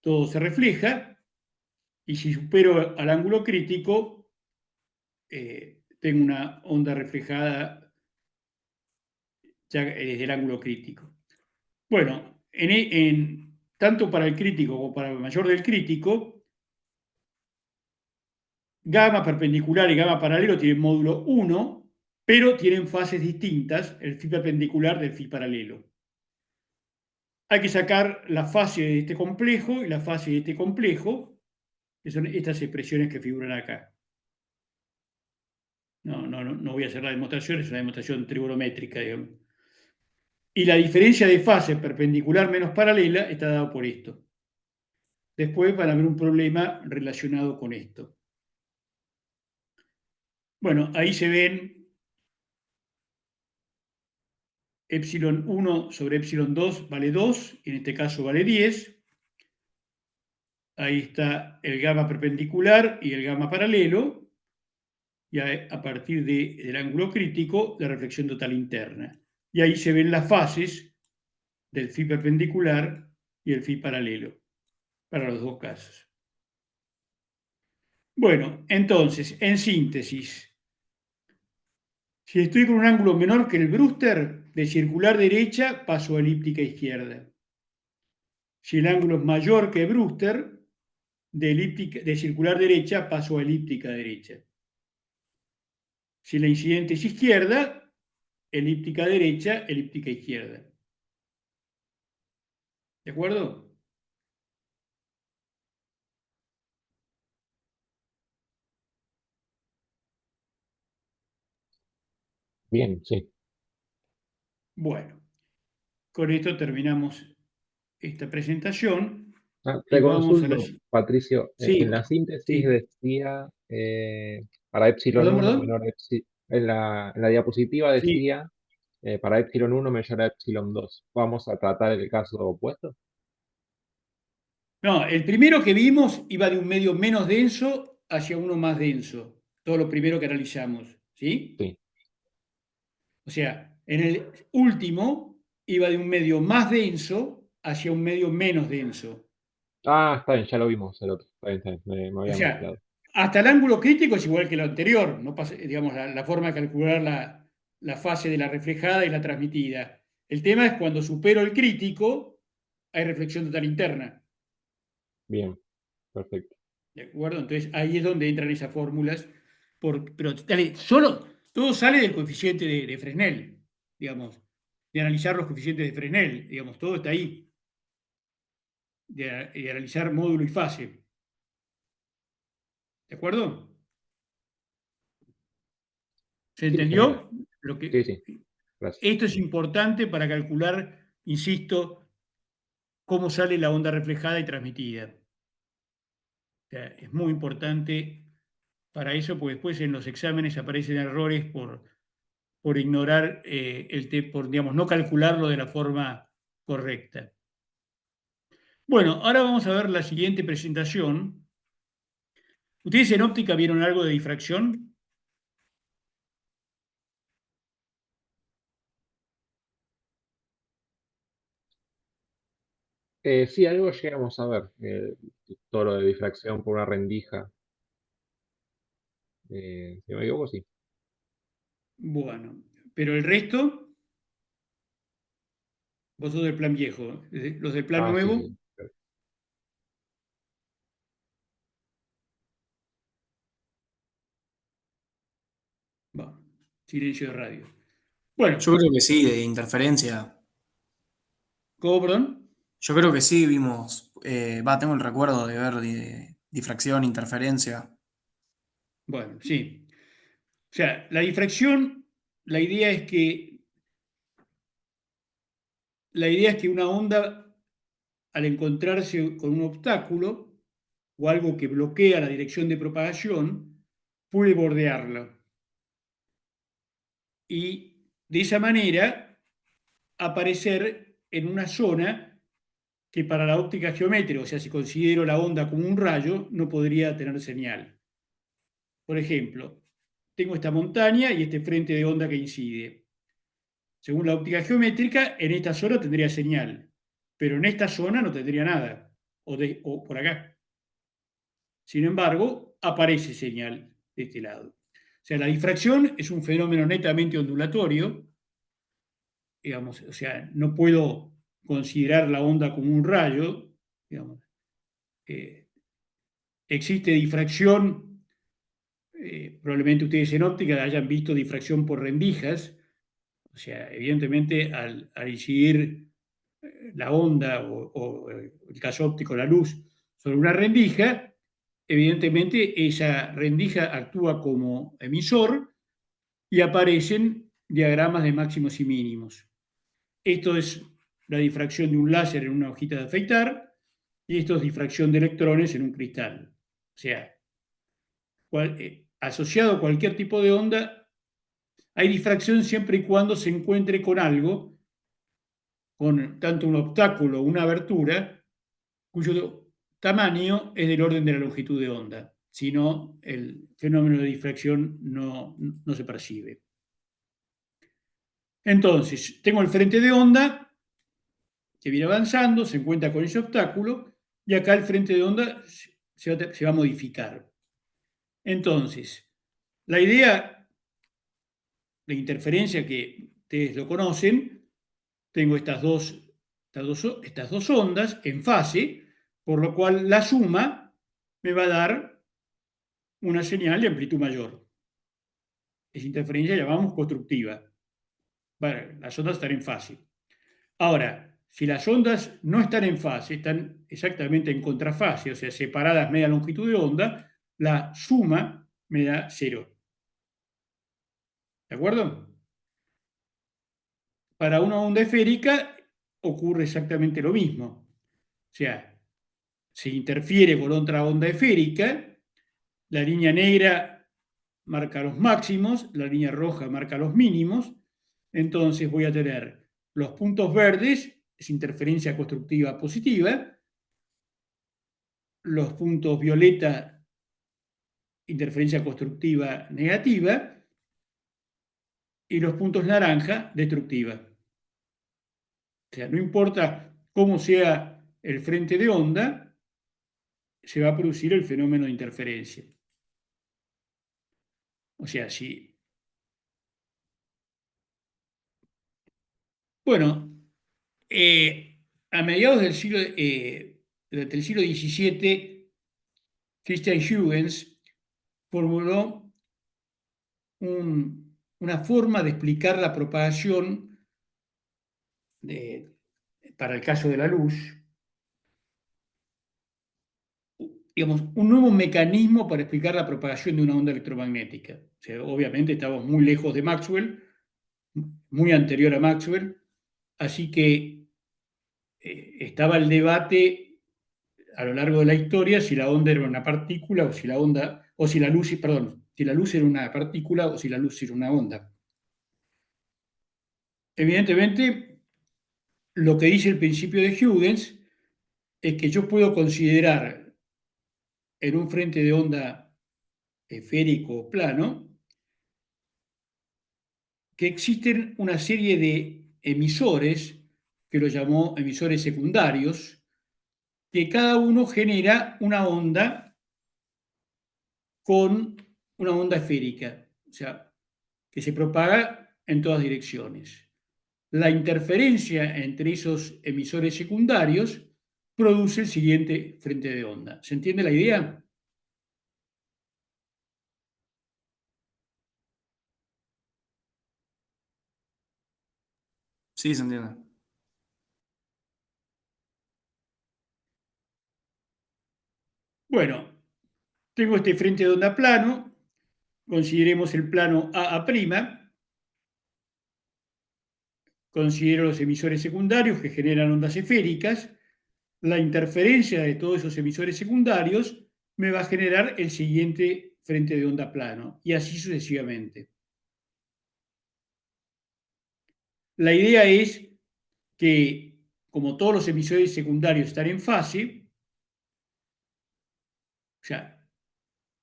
todo se refleja, y si supero al ángulo crítico, tengo una onda reflejada ya desde el ángulo crítico. Bueno, tanto para el crítico como para el mayor del crítico, gamma perpendicular y gamma paralelo tienen módulo 1, pero tienen fases distintas, el phi perpendicular del phi paralelo. Hay que sacar la fase de este complejo y la fase de este complejo, que son estas expresiones que figuran acá. No voy a hacer la demostración, es una demostración trigonométrica, digamos. Y la diferencia de fase perpendicular menos paralela está dada por esto. Después van a ver un problema relacionado con esto. Bueno, ahí se ven epsilon 1 sobre epsilon 2 vale 2, en este caso vale 10. Ahí está el gamma perpendicular y el gamma paralelo, y a partir del ángulo crítico, la reflexión total interna. Y ahí se ven las fases del phi perpendicular y el phi paralelo, para los dos casos. Bueno, entonces, en síntesis, si estoy con un ángulo menor que el Brewster, de circular derecha paso a elíptica izquierda. Si el ángulo es mayor que Brewster, de circular derecha paso a elíptica derecha. Si la incidente es izquierda, elíptica derecha, elíptica izquierda. ¿De acuerdo? Bien, sí. Bueno, con esto terminamos esta presentación Te y vamos a la... consulto, Patricio, en Sí, la síntesis sí. decía para epsilon Perdón, 1 perdón. menor a en la diapositiva Sí. decía para epsilon 1 mayor a epsilon 2. ¿Vamos a tratar el caso opuesto? No, el primero que vimos iba de un medio menos denso hacia uno más denso. Todo lo primero que analizamos, ¿sí? Sí. O sea, en el último iba de un medio más denso hacia un medio menos denso. Ah, está bien, ya lo vimos el otro. Está bien, me O había sea, mezclado. hasta el ángulo crítico es igual que lo anterior, no pasa, digamos, la forma de calcular la fase de la reflejada y la transmitida. El tema es cuando supero el crítico, hay reflexión total interna. Bien, perfecto. ¿De acuerdo? Entonces ahí es donde entran esas fórmulas. Pero dale, solo, todo sale del coeficiente de Fresnel, digamos, de analizar los coeficientes de Fresnel, digamos, todo está ahí, de analizar módulo y fase. ¿De acuerdo? ¿Se Sí, genial. entendió? Sí, sí, gracias. Esto es importante para calcular, insisto, cómo sale la onda reflejada y transmitida. O sea, es muy importante para eso, porque después en los exámenes aparecen errores por ignorar por, digamos, no calcularlo de la forma correcta. Bueno, ahora vamos a ver la siguiente presentación. ¿Ustedes en óptica vieron algo de difracción? Sí, algo llegamos a ver. Todo lo de difracción por una rendija. Si no me equivoco, sí. Bueno, pero el resto, vos sos del plan viejo. Los del plan Ah, sí, nuevo, sí. bueno, silencio de radio. Bueno, Yo creo que sí, de interferencia. ¿cómo, perdón? Yo creo que sí, vimos, tengo el recuerdo de ver difracción, interferencia. Bueno, sí. O sea, la difracción, la idea es que, la idea es que una onda, al encontrarse con un obstáculo o algo que bloquea la dirección de propagación, puede bordearla. Y de esa manera aparecer en una zona que para la óptica geométrica, o sea, si considero la onda como un rayo, no podría tener señal. Por ejemplo, tengo esta montaña y este frente de onda que incide. Según la óptica geométrica, en esta zona tendría señal, pero en esta zona no tendría nada, o por acá. Sin embargo, aparece señal de este lado. O sea, la difracción es un fenómeno netamente ondulatorio, digamos, o sea, no puedo considerar la onda como un rayo, digamos. Eh, existe difracción, probablemente ustedes en óptica hayan visto difracción por rendijas, o sea, evidentemente al incidir la onda o el caso óptico, la luz, sobre una rendija, evidentemente esa rendija actúa como emisor y aparecen diagramas de máximos y mínimos. Esto es la difracción de un láser en una hojita de afeitar y esto es difracción de electrones en un cristal. O sea, asociado a cualquier tipo de onda, hay difracción siempre y cuando se encuentre con algo, con tanto un obstáculo o una abertura, cuyo tamaño es del orden de la longitud de onda. Si no, el fenómeno de difracción no se percibe. Entonces, tengo el frente de onda que viene avanzando, se encuentra con ese obstáculo y acá el frente de onda se va a modificar. Entonces, la idea de interferencia que ustedes lo conocen, tengo estas dos ondas en fase, por lo cual la suma me va a dar una señal de amplitud mayor. Esa interferencia la llamamos constructiva. Bueno, las ondas están en fase. Ahora, si las ondas no están en fase, están exactamente en contrafase, o sea, separadas media longitud de onda, la suma me da 0. ¿De acuerdo? Para una onda esférica ocurre exactamente lo mismo. O sea, se interfiere con otra onda esférica, la línea negra marca los máximos, la línea roja marca los mínimos, entonces voy a tener los puntos verdes, es interferencia constructiva positiva, los puntos violeta, interferencia constructiva negativa, y los puntos naranja, destructiva. O sea, no importa cómo sea el frente de onda, se va a producir el fenómeno de interferencia. O sea, si... Bueno, a mediados del siglo XVII, Christian Huygens formuló una forma de explicar la propagación para el caso de la luz, digamos, un nuevo mecanismo para explicar la propagación de una onda electromagnética. O sea, obviamente estamos muy lejos de Maxwell, muy anterior a Maxwell, así que estaba el debate a lo largo de la historia si la onda era una partícula o si la onda, o si la luz, perdón, si la luz era una partícula o si la luz era una onda. Evidentemente, lo que dice el principio de Huygens es que yo puedo considerar en un frente de onda esférico o plano que existen una serie de emisores, que lo llamó emisores secundarios, que cada uno genera una onda con una onda esférica, o sea, que se propaga en todas direcciones. La interferencia entre esos emisores secundarios produce el siguiente frente de onda. ¿Se entiende la idea? Sí, se entiende. Bueno, tengo este frente de onda plano, consideremos el plano AA', considero los emisores secundarios que generan ondas esféricas, la interferencia de todos esos emisores secundarios me va a generar el siguiente frente de onda plano, y así sucesivamente. La idea es que, como todos los emisores secundarios están en fase, o sea,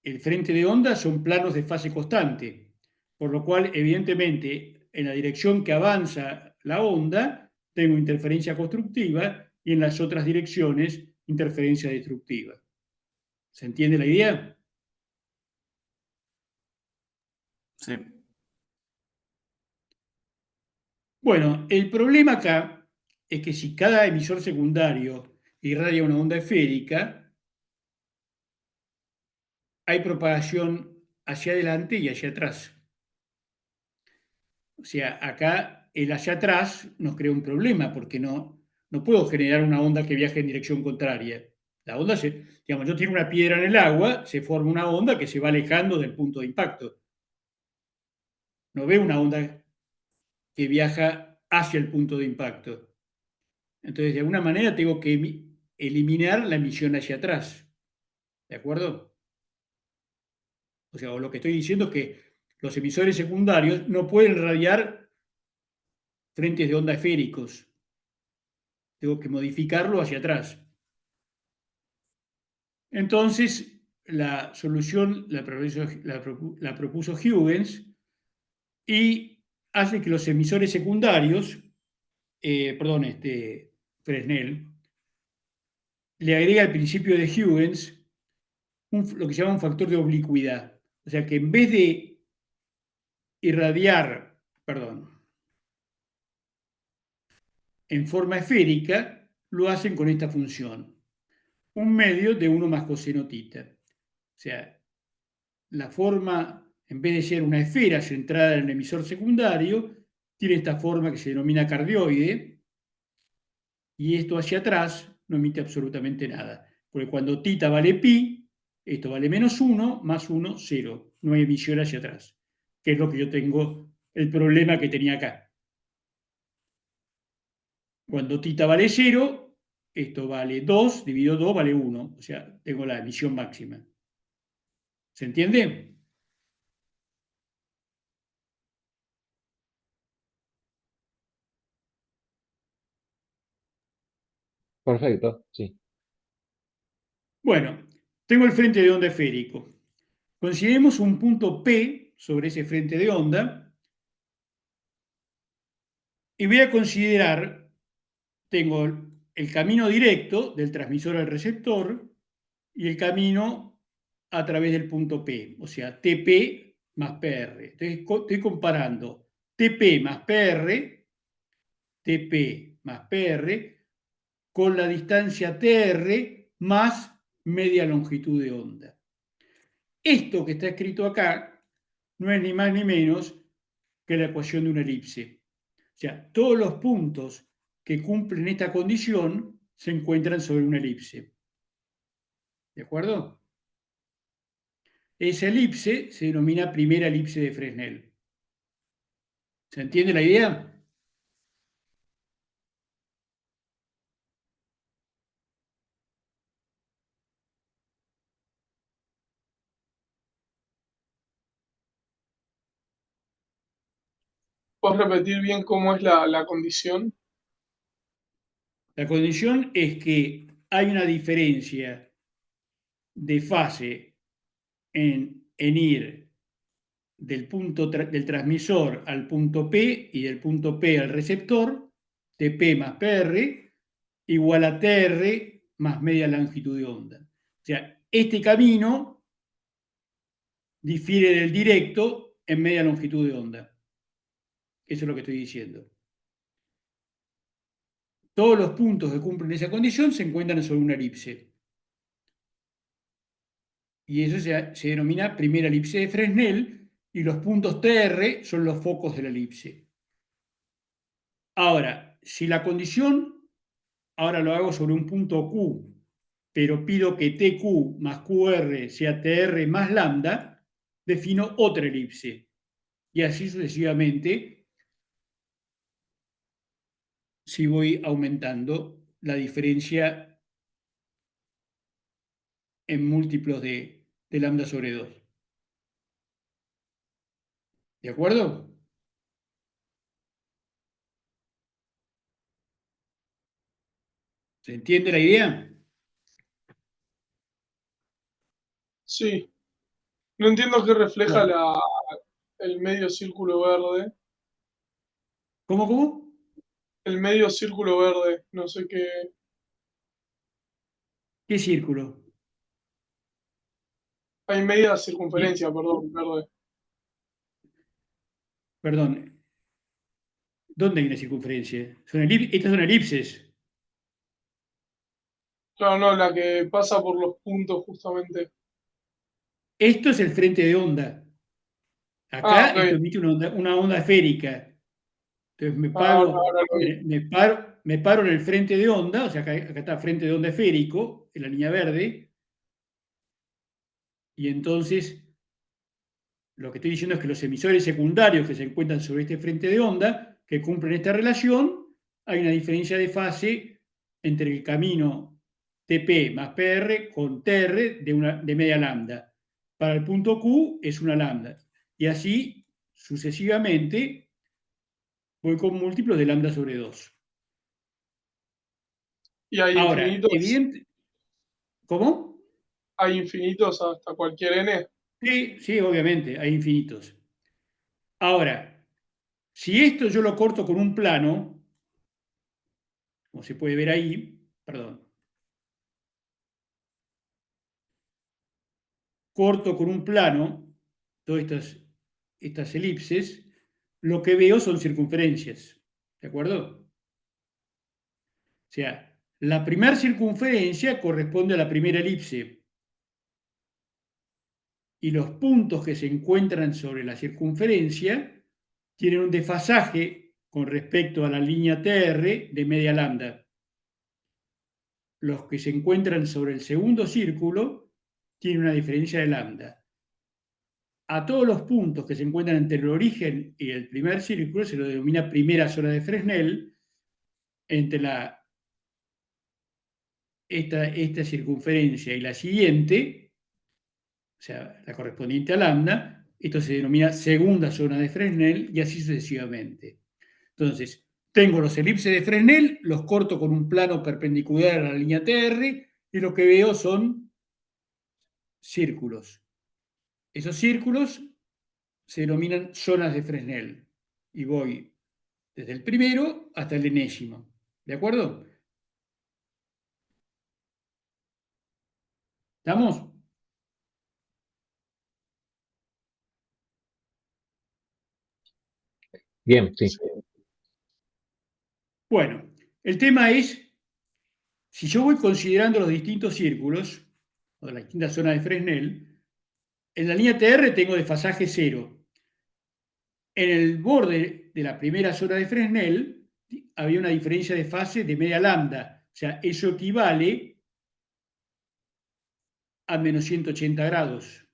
el frente de onda son planos de fase constante, por lo cual, evidentemente, en la dirección que avanza la onda, tengo interferencia constructiva y en las otras direcciones, interferencia destructiva. ¿Se entiende la idea? Sí. Bueno, el problema acá es que si cada emisor secundario irradia una onda esférica, hay propagación hacia adelante y hacia atrás. O sea, acá el hacia atrás nos crea un problema porque no puedo generar una onda que viaje en dirección contraria. La onda digamos, yo tiro una piedra en el agua, se forma una onda que se va alejando del punto de impacto. No veo una onda que viaja hacia el punto de impacto. Entonces, de alguna manera tengo que eliminar la emisión hacia atrás. ¿De acuerdo? O sea, lo que estoy diciendo es que los emisores secundarios no pueden radiar frentes de onda esféricos. Tengo que modificarlo hacia atrás. Entonces, la solución la propuso Huygens y hace que los emisores secundarios, Fresnel, le agrega al principio de Huygens lo que se llama un factor de oblicuidad. O sea que en vez de irradiar, en forma esférica, lo hacen con esta función. Un medio de 1 más coseno tita. O sea, la forma, en vez de ser una esfera centrada en el emisor secundario, tiene esta forma que se denomina cardioide, y esto hacia atrás no emite absolutamente nada. Porque cuando θ vale pi, esto vale -1, más 1, 0. No hay emisión hacia atrás, que es lo que yo tengo, el problema que tenía acá. Cuando θ vale 0, esto vale 2, dividido 2 vale 1. O sea, tengo la emisión máxima. ¿Se entiende? Perfecto, sí. Bueno, tengo el frente de onda esférico. Consideremos un punto P sobre ese frente de onda y voy a considerar, tengo el camino directo del transmisor al receptor y el camino a través del punto P, o sea, TP más PR. Entonces, estoy comparando TP más PR con la distancia TR más media longitud de onda. Esto que está escrito acá no es ni más ni menos que la ecuación de una elipse. O sea, todos los puntos que cumplen esta condición se encuentran sobre una elipse. ¿De acuerdo? Esa elipse se denomina primera elipse de Fresnel. ¿Se entiende la idea? ¿Puedes repetir bien cómo es la condición? La condición es que hay una diferencia de fase en ir del punto del transmisor al punto P y del punto P al receptor, TP más PR, igual a TR más media longitud de onda. O sea, este camino difiere del directo en media longitud de onda. Eso es lo que estoy diciendo. Todos los puntos que cumplen esa condición se encuentran sobre una elipse. Y eso se denomina primera elipse de Fresnel, y los puntos TR son los focos de la elipse. Ahora, si la condición, ahora lo hago sobre un punto Q, pero pido que TQ más QR sea TR más lambda, defino otra elipse. Y así sucesivamente, si voy aumentando la diferencia en múltiplos de lambda sobre 2. ¿De acuerdo? ¿Se entiende la idea? Sí. No entiendo qué refleja Bueno, el medio círculo verde. ¿cómo? El medio círculo verde, no sé qué. ¿Qué círculo? Hay media Y, circunferencia, perdón, verde. perdón, ¿dónde hay una circunferencia? Estas son elipses. Claro, no, la que pasa por los puntos justamente. Esto es el frente de onda. Ah, Acá esto ok. emite una onda esférica. Entonces Ahora lo vi. me paro en el frente de onda, o sea, acá está frente de onda esférico, en la línea verde, y entonces lo que estoy diciendo es que los emisores secundarios que se encuentran sobre este frente de onda, que cumplen esta relación, hay una diferencia de fase entre el camino TP más PR con TR de media lambda. Para el punto Q es una lambda. Y así sucesivamente voy con múltiplos de lambda sobre 2. Y hay Ahora, infinitos. ¿cómo? Hay infinitos hasta cualquier n. Sí, sí, obviamente, hay infinitos. Ahora, si esto yo lo corto con un plano, como se puede ver ahí, perdón, corto con un plano todas estas elipses, lo que veo son circunferencias. ¿De acuerdo? O sea, la primera circunferencia corresponde a la primera elipse y los puntos que se encuentran sobre la circunferencia tienen un desfasaje con respecto a la línea TR de media lambda. Los que se encuentran sobre el segundo círculo tienen una diferencia de lambda. A todos los puntos que se encuentran entre el origen y el primer círculo se lo denomina primera zona de Fresnel, entre esta circunferencia y la siguiente, o sea, la correspondiente a lambda, esto se denomina segunda zona de Fresnel y así sucesivamente. Entonces, tengo los elipses de Fresnel, los corto con un plano perpendicular a la línea TR y lo que veo son círculos. Esos círculos se denominan zonas de Fresnel y voy desde el primero hasta el enésimo. ¿De acuerdo? ¿Estamos? Bien, sí. Bueno, el tema es, si yo voy considerando los distintos círculos, o las distintas zonas de Fresnel, en la línea TR tengo desfasaje cero. En el borde de la primera zona de Fresnel había una diferencia de fase de media lambda. O sea, eso equivale a menos 180 grados.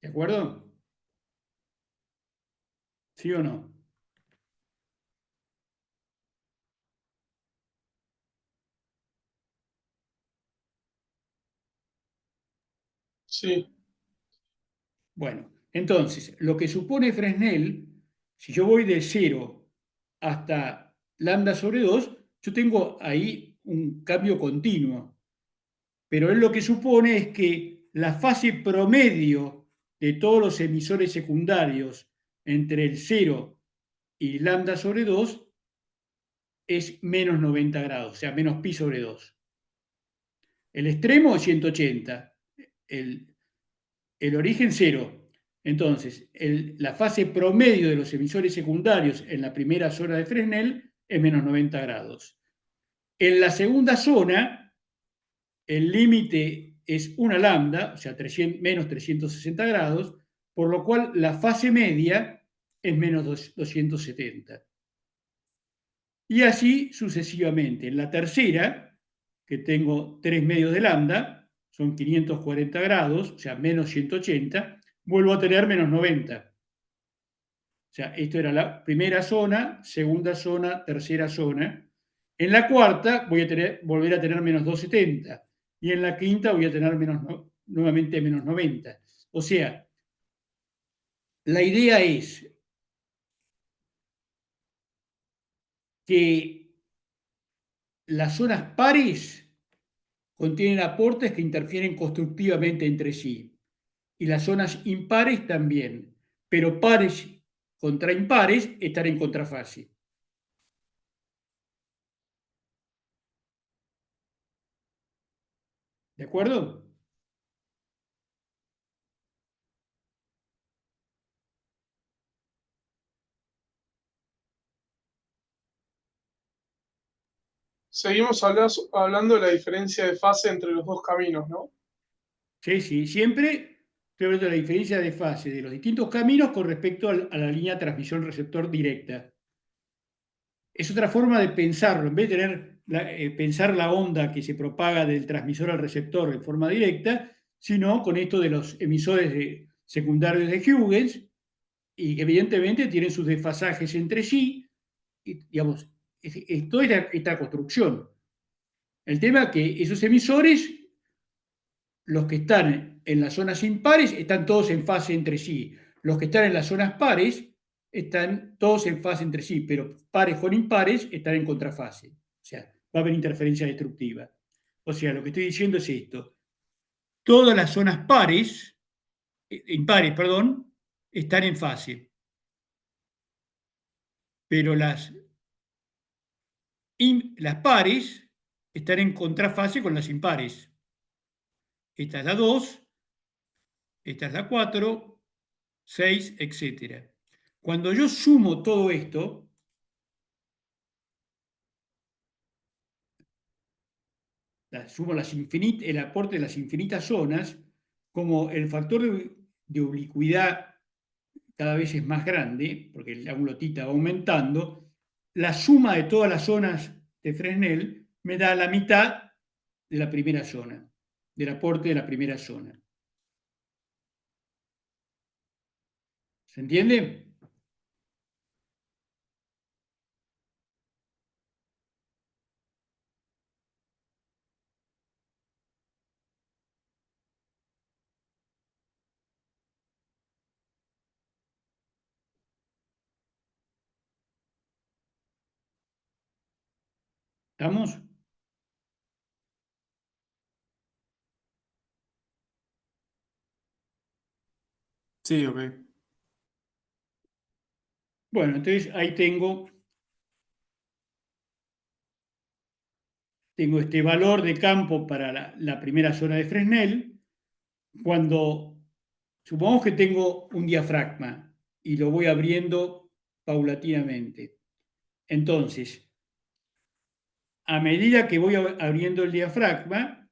¿De acuerdo? ¿Sí o no? Sí, Bueno, entonces, lo que supone Fresnel, si yo voy de 0 hasta lambda sobre 2, yo tengo ahí un cambio continuo. Pero él lo que supone es que la fase promedio de todos los emisores secundarios entre el 0 y lambda sobre 2 es menos 90 grados, o sea, menos pi sobre 2. El extremo es 180, el origen 0. Entonces, la fase promedio de los emisores secundarios en la primera zona de Fresnel es menos 90 grados. En la segunda zona, el límite es una lambda, o sea, menos 360 grados, por lo cual la fase media es menos 270. Y así sucesivamente. En la tercera, que tengo 3 medios de lambda, son 540 grados, o sea, menos 180, vuelvo a tener menos 90. O sea, esto era la primera zona, segunda zona, tercera zona. En la cuarta voy a volver a tener menos 270 y en la quinta voy a tener nuevamente menos 90. O sea, la idea es que las zonas pares contienen aportes que interfieren constructivamente entre sí y las zonas impares también, pero pares contra impares están en contrafase. ¿De acuerdo? seguimos hablando de la diferencia de fase entre los dos caminos, ¿no? Sí, sí, siempre estoy hablando de la diferencia de fase de los distintos caminos con respecto a la línea transmisión-receptor directa. Es otra forma de pensarlo. En vez de pensar la onda que se propaga del transmisor al receptor de forma directa, sino con esto de los emisores secundarios de Huygens, y que evidentemente tienen sus desfasajes entre sí, y, digamos, es toda esta construcción. El tema es que esos emisores, los que están en las zonas impares, están todos en fase entre sí. Los que están en las zonas pares están todos en fase entre sí, pero pares con impares están en contrafase. O sea, va a haber interferencia destructiva. O sea, lo que estoy diciendo es esto. Todas las zonas impares, perdón, están en fase. Pero las pares están en contrafase con las impares. Esta es la 2, esta es la 4, 6, etc. Cuando yo sumo todo esto, sumo el aporte de las infinitas zonas, como el factor de ubicuidad cada vez es más grande, porque el ángulo θ va aumentando, la suma de todas las zonas de Fresnel me da la mitad de la primera zona, del aporte de la primera zona. ¿Se entiende? ¿Estamos? Sí, ok. Bueno, entonces ahí tengo este valor de campo para la primera zona de Fresnel. Cuando supongamos que tengo un diafragma y lo voy abriendo paulatinamente. Entonces, a medida que voy abriendo el diafragma,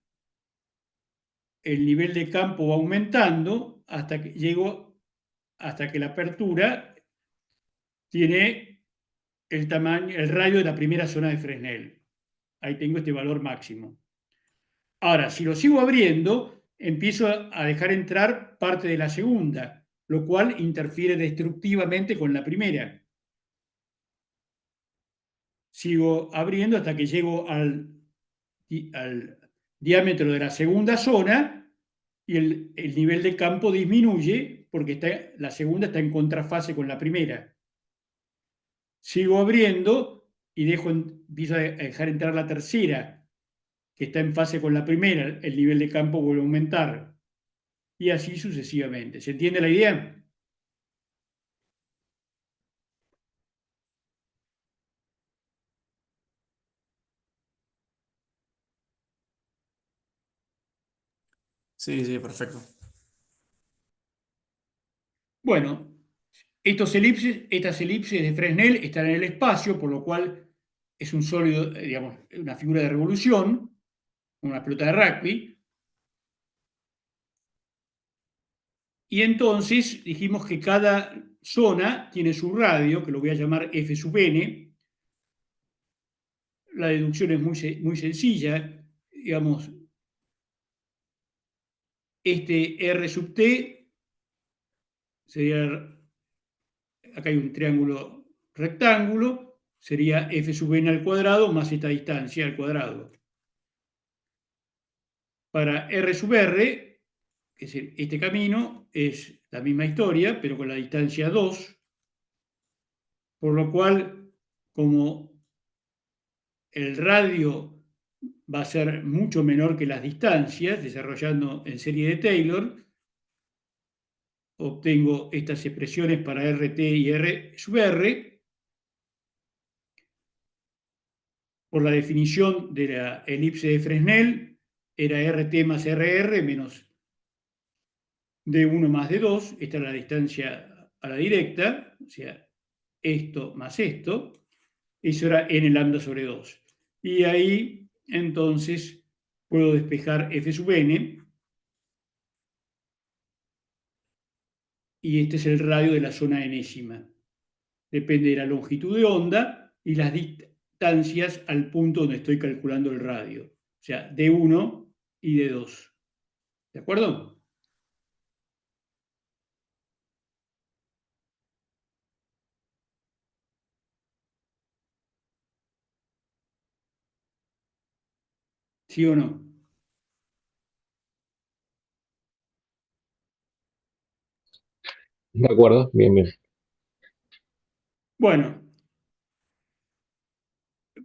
el nivel de campo va aumentando hasta que llego, hasta que la apertura tiene el tamaño, el radio de la primera zona de Fresnel. Ahí tengo este valor máximo. Ahora, si lo sigo abriendo, empiezo a dejar entrar parte de la segunda, lo cual interfiere destructivamente con la primera. Sigo abriendo hasta que llego al diámetro de la segunda zona y el nivel de campo disminuye porque la segunda está en contrafase con la primera. Sigo abriendo y empiezo a dejar entrar la tercera, que está en fase con la primera, el nivel de campo vuelve a aumentar. Y así sucesivamente. ¿Se entiende la idea? Sí, sí, perfecto. Bueno, estas elipses de Fresnel están en el espacio, por lo cual es un sólido, digamos, una figura de revolución, una pelota de rugby. Y entonces dijimos que cada zona tiene su radio, que lo voy a llamar F sub n. La deducción es muy sencilla. Digamos, este R sub t sería, acá hay un triángulo rectángulo, sería F sub n al cuadrado más esta distancia al cuadrado. Para R sub r, que es este camino, es la misma historia, pero con la distancia 2, por lo cual, como el radio va a ser mucho menor que las distancias, desarrollando en serie de Taylor, obtengo estas expresiones para RT y R sub R por la definición de la elipse de Fresnel, era RT más RR menos D1 más D2, esta es la distancia a la directa, o sea, esto más esto, eso era n lambda sobre 2. Y ahí, entonces, puedo despejar F sub n, y este es el radio de la zona enésima. Depende de la longitud de onda y las distancias al punto donde estoy calculando el radio. O sea, D1 y D2. ¿De acuerdo? ¿Sí o no? De acuerdo, bien, bien. Bueno,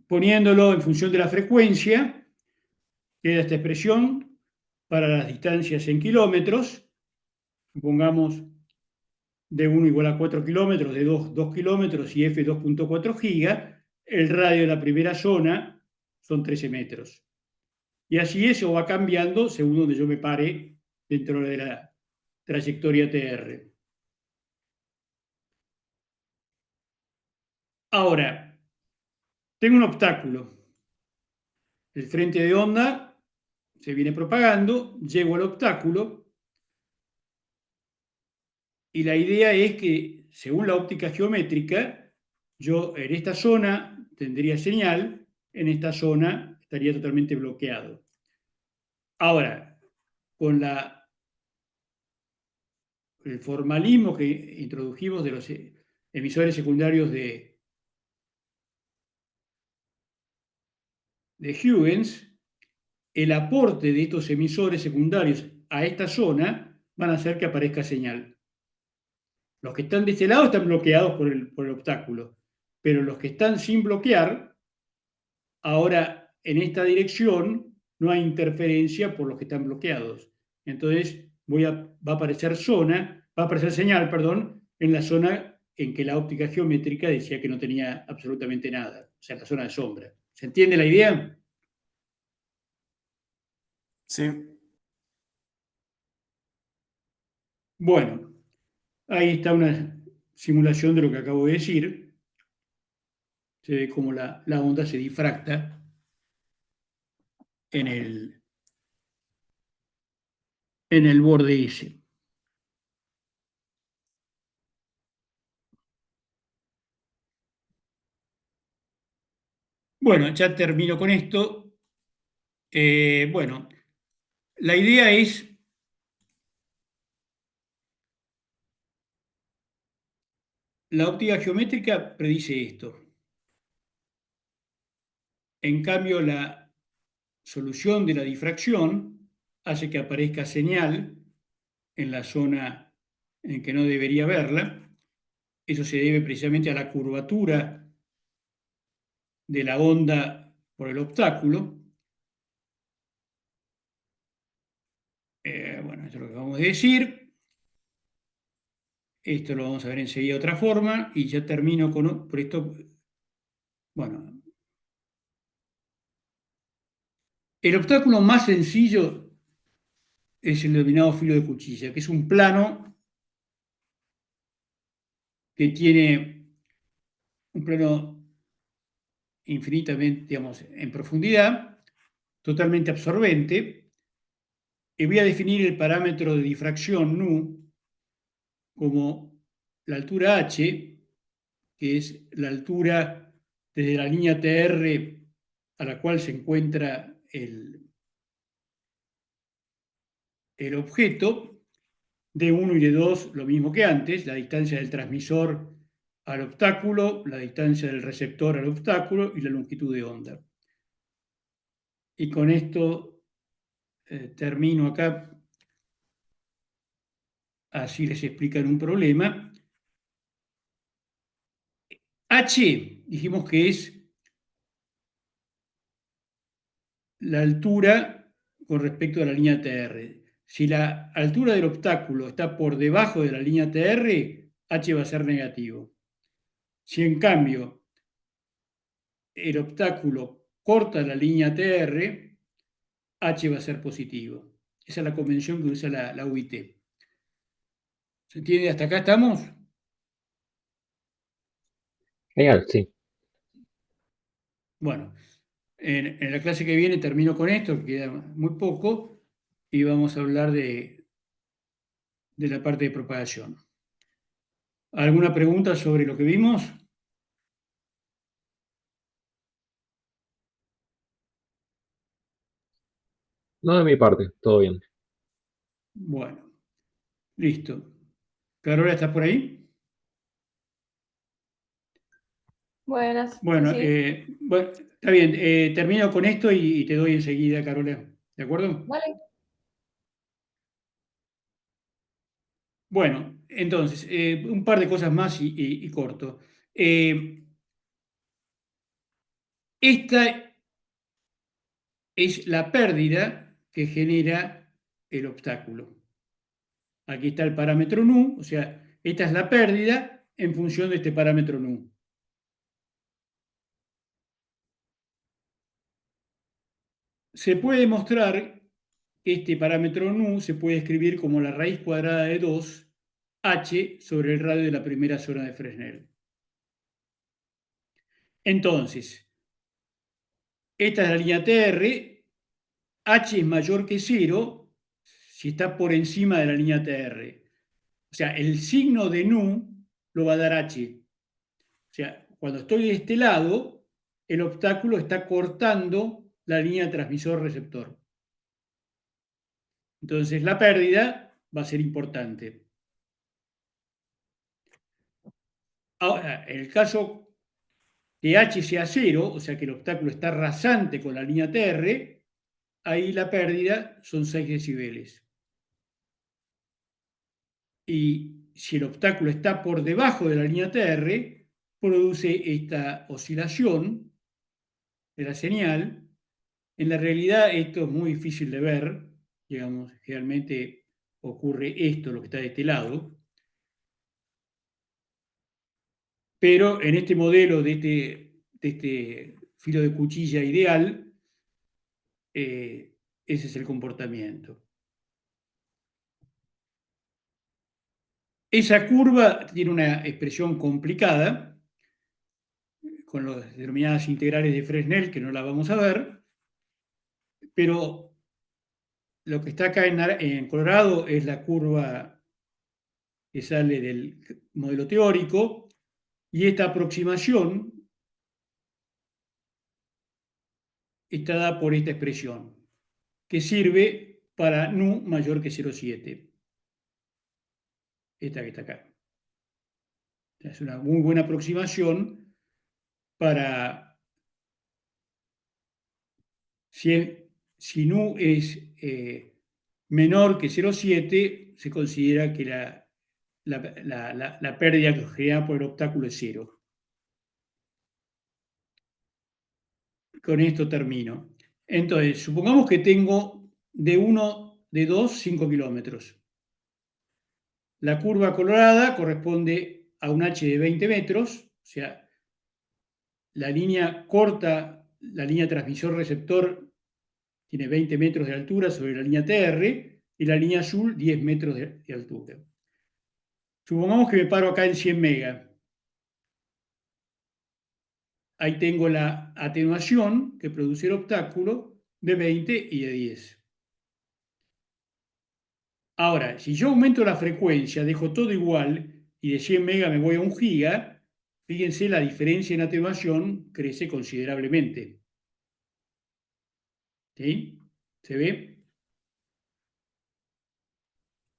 poniéndolo en función de la frecuencia, queda esta expresión para las distancias en kilómetros. Supongamos D1 igual a 4 kilómetros, D2 2 kilómetros y F 2.4 gigas. El radio de la primera zona son 13 metros. Y así eso va cambiando según donde yo me pare dentro de la trayectoria TR. Ahora, tengo un obstáculo. El frente de onda se viene propagando, llego al obstáculo Y la idea es que, según la óptica geométrica, yo en esta zona tendría señal, en esta zona estaría totalmente bloqueado. Ahora, con el formalismo que introdujimos de los emisores secundarios de Huygens, el aporte de estos emisores secundarios a esta zona van a hacer que aparezca señal. Los que están de este lado están bloqueados por el obstáculo, pero los que están sin bloquear, ahora en esta dirección no hay interferencia por los que están bloqueados. Entonces va a aparecer señal, perdón, en la zona en que la óptica geométrica decía que no tenía absolutamente nada, o sea, la zona de sombra. ¿Se entiende la idea? Sí. Bueno, ahí está una simulación de lo que acabo de decir. Se ve cómo la onda se difracta en el borde ese. Bueno, ya termino con esto. Bueno, la idea es la óptica geométrica predice esto. En cambio, la solución de la difracción hace que aparezca señal en la zona en que no debería verla. Eso se debe precisamente a la curvatura de la onda por el obstáculo. Bueno, esto es lo que vamos a decir. Esto lo vamos a ver enseguida de otra forma y ya termino por esto. Bueno, el obstáculo más sencillo es el denominado filo de cuchilla, que es un plano que tiene un plano infinitamente, digamos, en profundidad, totalmente absorbente, y voy a definir el parámetro de difracción nu como la altura h, que es la altura desde la línea TR a la cual se encuentra el objeto, D1 y D2 lo mismo que antes, la distancia del transmisor al obstáculo, la distancia del receptor al obstáculo y la longitud de onda. Y con esto termino acá, así les explican un problema. H dijimos que es la altura con respecto a la línea TR. Si la altura del obstáculo está por debajo de la línea TR, H va a ser negativo. Si en cambio el obstáculo corta la línea TR, H va a ser positivo. Esa es la convención que usa la UIT. ¿Se entiende? ¿Hasta acá estamos? Genial, sí. Bueno, en la clase que viene termino con esto, que queda muy poco, y vamos a hablar de la parte de propagación. ¿Alguna pregunta sobre lo que vimos? No de mi parte, todo bien. Bueno, listo. Carola, ¿estás por ahí? Buenas, sí, Bueno, sí. bueno, está bien. Termino con esto y te doy enseguida, Carola. ¿De acuerdo? Vale. Bueno, entonces, un par de cosas más y corto. Eh, esta es la pérdida que genera el obstáculo. Aquí está el parámetro nu, o sea, esta es la pérdida en función de este parámetro nu. Se puede demostrar que este parámetro nu se puede escribir como la raíz cuadrada de 2h sobre el radio de la primera zona de Fresnel. Entonces, esta es la línea TR, h es mayor que 0 si está por encima de la línea TR. O sea, el signo de nu lo va a dar H. O sea, cuando estoy de este lado, el obstáculo está cortando la línea transmisor-receptor. Entonces, la pérdida va a ser importante. Ahora, en el caso que H sea 0, o sea que el obstáculo está rasante con la línea TR, ahí la pérdida son 6 decibeles. Y si el obstáculo está por debajo de la línea TR, produce esta oscilación de la señal. En la realidad esto es muy difícil de ver, digamos, generalmente ocurre esto, lo que está de este lado, pero en este modelo de este filo de cuchilla ideal, ese es el comportamiento. Esa curva tiene una expresión complicada, con las denominadas integrales de Fresnel, que no la vamos a ver, pero lo que está acá en colorado es la curva que sale del modelo teórico, y esta aproximación está dada por esta expresión, que sirve para nu mayor que 0,7. Esta que está acá. Es una muy buena aproximación para, si nu es menor que 0,7, se considera que la pérdida generada por el obstáculo es 0. Con esto termino. Entonces, supongamos que tengo de 2, 5 kilómetros. La curva colorada corresponde a un H de 20 metros, o sea, la línea corta, la línea transmisor-receptor tiene 20 metros de altura sobre la línea TR, y la línea azul 10 metros de altura. Supongamos que me paro acá en 100 megas. Ahí tengo la atenuación que produce el obstáculo de 20 y de 10. Ahora, si yo aumento la frecuencia, dejo todo igual y de 100 megas me voy a 1 giga, fíjense, la diferencia en atenuación crece considerablemente. ¿Sí? ¿Se ve?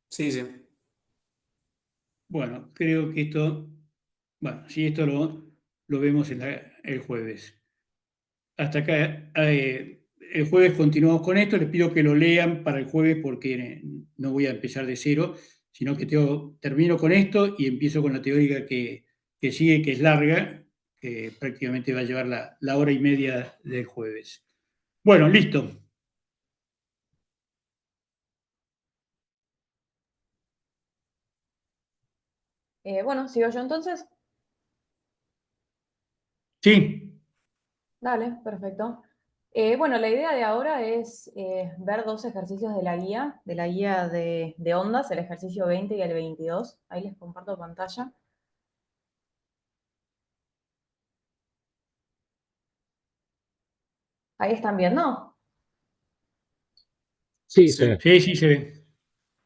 Sí, sí. Bueno, creo que esto, sí, esto lo vemos el jueves. Hasta acá, el jueves continuamos con esto. Les pido que lo lean para el jueves porque no voy a empezar de cero, sino que termino con esto y empiezo con la teórica que sigue, que es larga, que prácticamente va a llevar la hora y media del jueves. Bueno, listo. Bueno, sigo yo entonces. Sí, Dale, perfecto. Bueno, la idea de ahora es ver dos ejercicios de la guía de ondas, el ejercicio 20 y el 22. Ahí les comparto pantalla. Ahí están viendo. Sí, Sí. sí, se ve.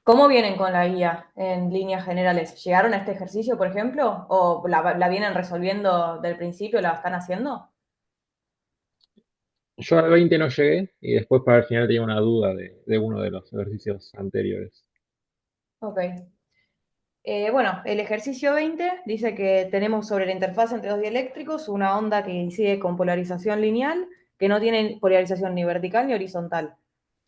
¿Cómo vienen con la guía en líneas generales? ¿Llegaron a este ejercicio, por ejemplo? ¿O la vienen resolviendo del principio, la están haciendo? yo al 20 no llegué y después para el final tenía una duda de uno de los ejercicios anteriores. Ok. Bueno, el ejercicio 20 dice que tenemos sobre la interfaz entre dos dieléctricos una onda que incide con polarización lineal, que no tiene polarización ni vertical ni horizontal.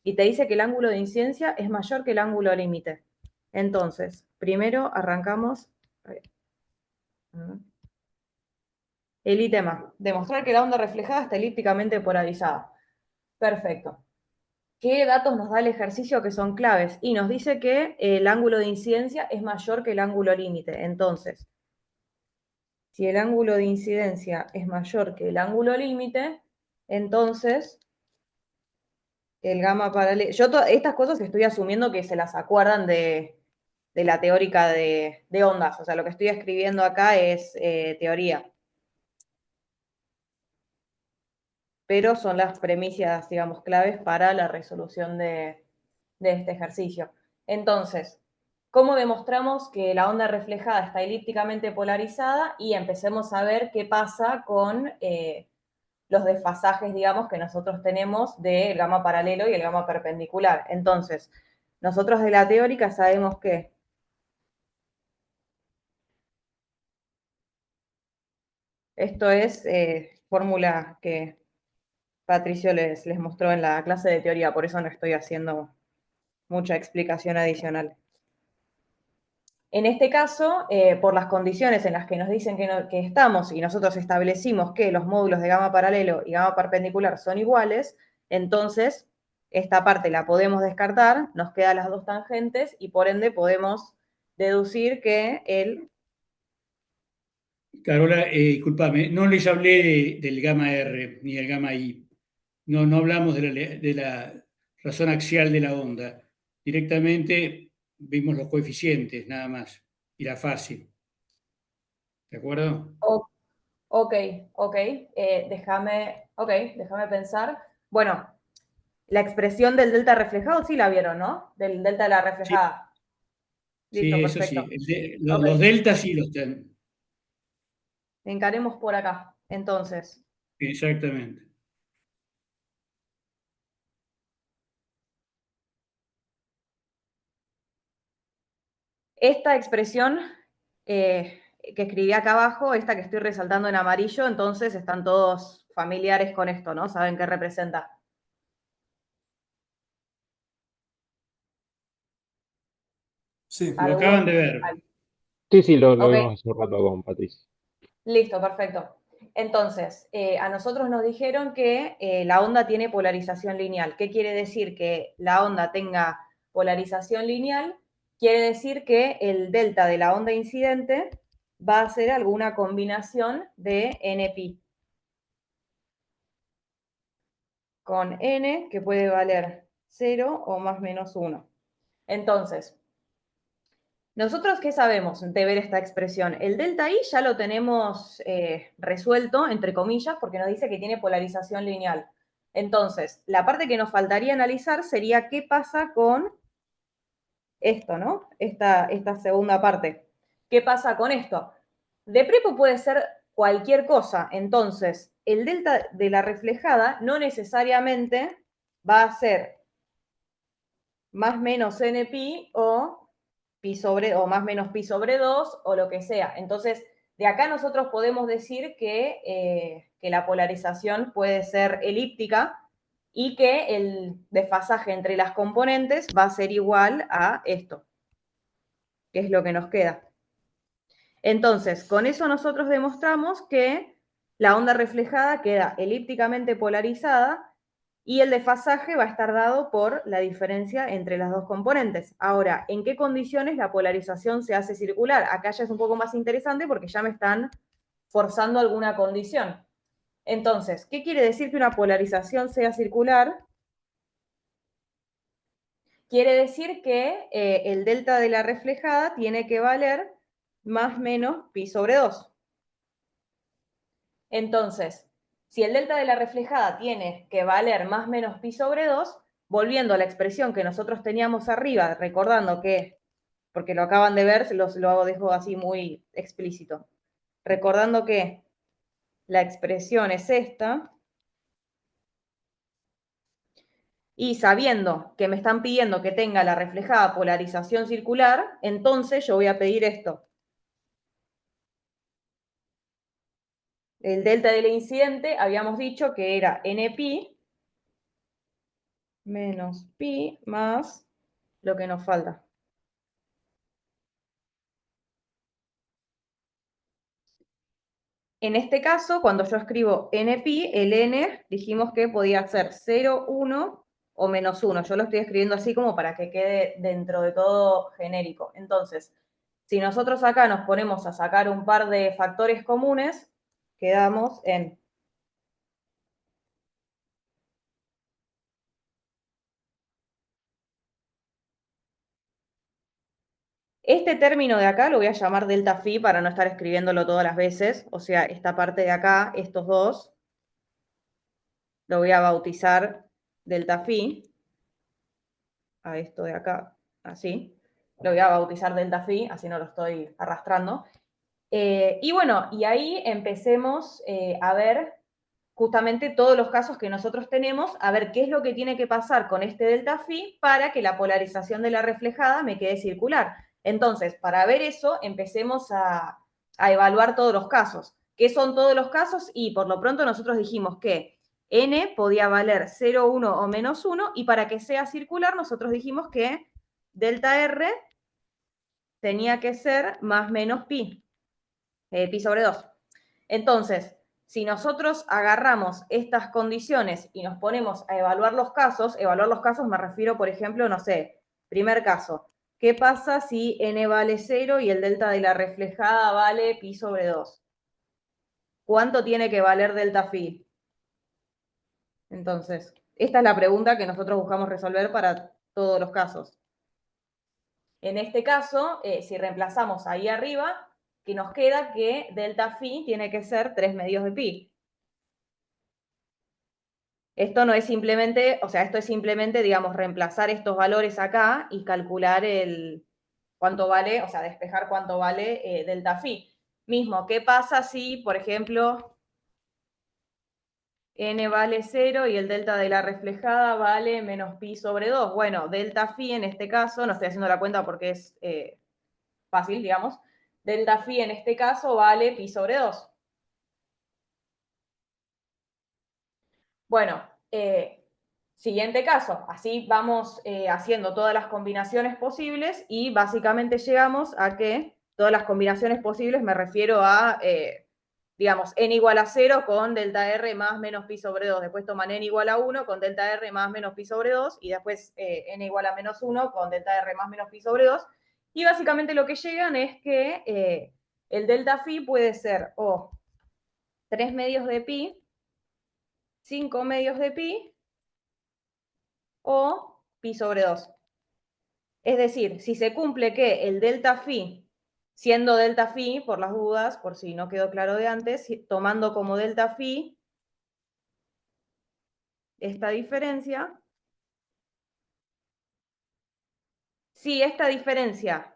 Y te dice que el ángulo de incidencia es mayor que el ángulo límite. Entonces, primero arrancamos el ítem A, demostrar que la onda reflejada está elípticamente polarizada. Perfecto. ¿Qué datos nos da el ejercicio que son claves? Y nos dice que el ángulo de incidencia es mayor que el ángulo límite. Entonces, si el ángulo de incidencia es mayor que el ángulo límite, entonces el gamma paralelo... Yo estas cosas estoy asumiendo que se las acuerdan de la teórica de ondas. O sea, lo que estoy escribiendo acá es teoría. Pero son las premisas, digamos, claves para la resolución de este ejercicio. Entonces, ¿Cómo demostramos que la onda reflejada está elípticamente polarizada? Y empecemos a ver qué pasa con los desfasajes, digamos, que nosotros tenemos del gamma paralelo y el gamma perpendicular. Entonces, nosotros de la teórica sabemos que esto es fórmula que Patricio les mostró en la clase de teoría, por eso no estoy haciendo mucha explicación adicional. En este caso, por las condiciones en las que nos dicen que estamos y nosotros establecimos que los módulos de gamma paralelo y gamma perpendicular son iguales, entonces esta parte la podemos descartar, nos quedan las dos tangentes y por ende podemos deducir que el... Carola, discúlpame, no les hablé del gamma R ni del gamma I. No hablamos de la razón axial de la onda. Directamente vimos los coeficientes, nada más, y la fase. ¿De acuerdo? Ok, déjame pensar. Bueno, la expresión del delta reflejado sí la vieron, ¿no? Del delta de la reflejada. Listo, Sí, eso perfecto. sí. Ok. Los deltas sí los tienen. Encaremos por acá, entonces. Exactamente. Esta expresión que escribí acá abajo, esta que estoy resaltando en amarillo, entonces están todos familiares con esto, ¿no? ¿Saben qué representa? Sí. Lo acaban de ver. Sí, lo Ok. vimos hace un rato con Patricia. Listo, perfecto. Entonces, a nosotros nos dijeron que la onda tiene polarización lineal. ¿Qué quiere decir? Que la onda tenga polarización lineal, quiere decir que el delta de la onda incidente va a ser alguna combinación de nπ con n, que puede valer 0 o más menos 1. Entonces, ¿nosotros qué sabemos de ver esta expresión? El delta I ya lo tenemos resuelto, entre comillas, porque nos dice que tiene polarización lineal. Entonces, la parte que nos faltaría analizar sería qué pasa con esto, ¿no? Esta segunda parte. ¿Qué pasa con esto? De prepo puede ser cualquier cosa. Entonces, el delta de la reflejada no necesariamente va a ser más menos nπ o más menos pi sobre 2 o lo que sea. Entonces, de acá nosotros podemos decir que la polarización puede ser elíptica y que el desfasaje entre las componentes va a ser igual a esto, que es lo que nos queda. Entonces, con eso nosotros demostramos que la onda reflejada queda elípticamente polarizada y el desfasaje va a estar dado por la diferencia entre las dos componentes. Ahora, ¿en qué condiciones la polarización se hace circular? Acá ya es un poco más interesante porque ya me están forzando alguna condición. Entonces, ¿qué quiere decir que una polarización sea circular? Quiere decir que el delta de la reflejada tiene que valer más menos pi sobre 2. Entonces, si el delta de la reflejada tiene que valer más menos pi sobre 2, volviendo a la expresión que nosotros teníamos arriba, recordando que, porque lo acaban de ver, lo dejo así muy explícito, recordando que la expresión es esta, y sabiendo que me están pidiendo que tenga la reflejada polarización circular, entonces yo voy a pedir esto. El delta del incidente habíamos dicho que era nπ menos pi más lo que nos falta. En este caso, cuando yo escribo nπ, el n dijimos que podía ser 0, 1 o menos 1. Yo lo estoy escribiendo así como para que quede dentro de todo genérico. Entonces, si nosotros acá nos ponemos a sacar un par de factores comunes, quedamos en este término de acá lo voy a llamar delta phi para no estar escribiéndolo todas las veces. O sea, esta parte de acá, estos dos, lo voy a bautizar delta phi. A esto de acá, así. lo voy a bautizar delta phi, así no lo estoy arrastrando. Y bueno, y ahí empecemos a ver justamente todos los casos que nosotros tenemos, a ver qué es lo que tiene que pasar con este delta phi para que la polarización de la reflejada me quede circular. Entonces, para ver eso, empecemos a evaluar todos los casos. ¿Qué son todos los casos? Y por lo pronto nosotros dijimos que n podía valer 0, 1 o menos 1, y para que sea circular nosotros dijimos que delta r tenía que ser más menos pi, pi sobre 2. Entonces, si nosotros agarramos estas condiciones y nos ponemos a evaluar los casos me refiero, por ejemplo, no sé, primer caso, ¿qué pasa si n vale 0 y el delta de la reflejada vale pi sobre 2? ¿Cuánto tiene que valer delta phi? Entonces, esta es la pregunta que nosotros buscamos resolver para todos los casos. En este caso, si reemplazamos ahí arriba, que nos queda que delta phi tiene que ser 3 medios de pi. Esto no es simplemente, o sea, esto es simplemente, digamos, reemplazar estos valores acá y calcular cuánto vale, o sea, despejar cuánto vale delta phi. Mismo, ¿qué pasa si, por ejemplo, n vale 0 y el delta de la reflejada vale menos pi sobre 2? Bueno, delta phi en este caso, no estoy haciendo la cuenta porque es fácil, digamos, delta phi en este caso vale pi sobre 2. Bueno, siguiente caso, así vamos haciendo todas las combinaciones posibles y básicamente llegamos a que todas las combinaciones posibles, me refiero a, digamos, n igual a 0 con delta r más menos pi sobre 2, después toman n igual a 1 con delta r más menos pi sobre 2 y después n igual a menos 1 con delta r más menos pi sobre 2, y básicamente lo que llegan es que el delta phi puede ser o 3 medios de pi, 5 medios de pi o pi sobre 2. Es decir, si se cumple que el delta phi, siendo delta phi, por las dudas, por si no quedó claro de antes, tomando como delta phi esta diferencia, si esta diferencia,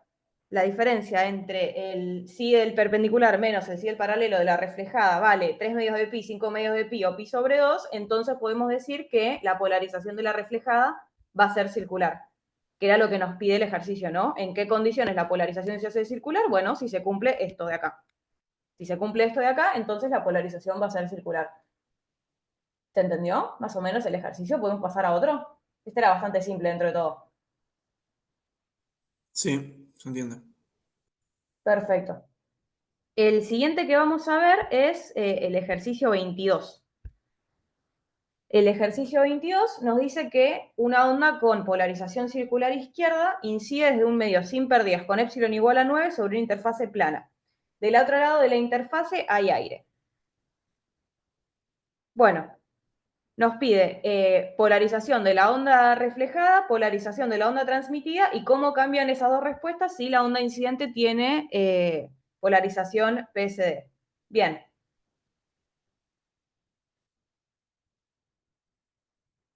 la diferencia entre el psi del perpendicular menos el psi del paralelo de la reflejada vale 3 medios de pi, 5 medios de pi o pi sobre 2, entonces podemos decir que la polarización de la reflejada va a ser circular, que era lo que nos pide el ejercicio, ¿no? ¿En qué condiciones la polarización se hace circular? Bueno, si se cumple esto de acá. Si se cumple esto de acá, entonces la polarización va a ser circular. ¿Se entendió? Más o menos el ejercicio. ¿Podemos pasar a otro? Este era bastante simple dentro de todo. Sí, se entiende. Perfecto. El siguiente que vamos a ver es el ejercicio 22. El ejercicio 22 nos dice que una onda con polarización circular izquierda incide desde un medio sin pérdidas con epsilon igual a 9 sobre una interfase plana. Del otro lado de la interfase hay aire. Bueno, nos pide polarización de la onda reflejada, polarización de la onda transmitida y cómo cambian esas dos respuestas si la onda incidente tiene polarización PSD. Bien.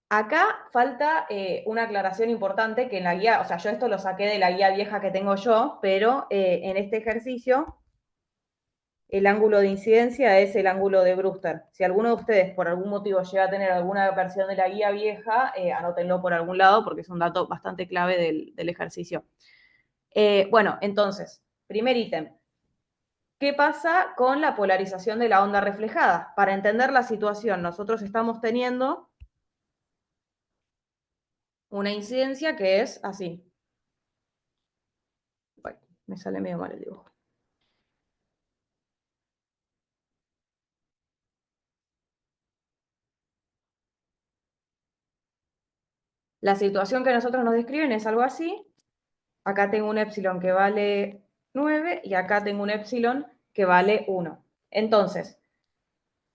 Acá falta una aclaración importante que en la guía, o sea, yo esto lo saqué de la guía vieja que tengo yo, pero en este ejercicio el ángulo de incidencia es el ángulo de Brewster. Si alguno de ustedes por algún motivo llega a tener alguna versión de la guía vieja, anótenlo por algún lado porque es un dato bastante clave del ejercicio. Bueno, entonces, primer ítem. ¿Qué pasa con la polarización de la onda reflejada? Para entender la situación, nosotros estamos teniendo una incidencia que es así. Bueno, me sale medio mal el dibujo. La situación que nosotros nos describen es algo así. Acá tengo un epsilon que vale 9 y acá tengo un epsilon que vale 1. Entonces,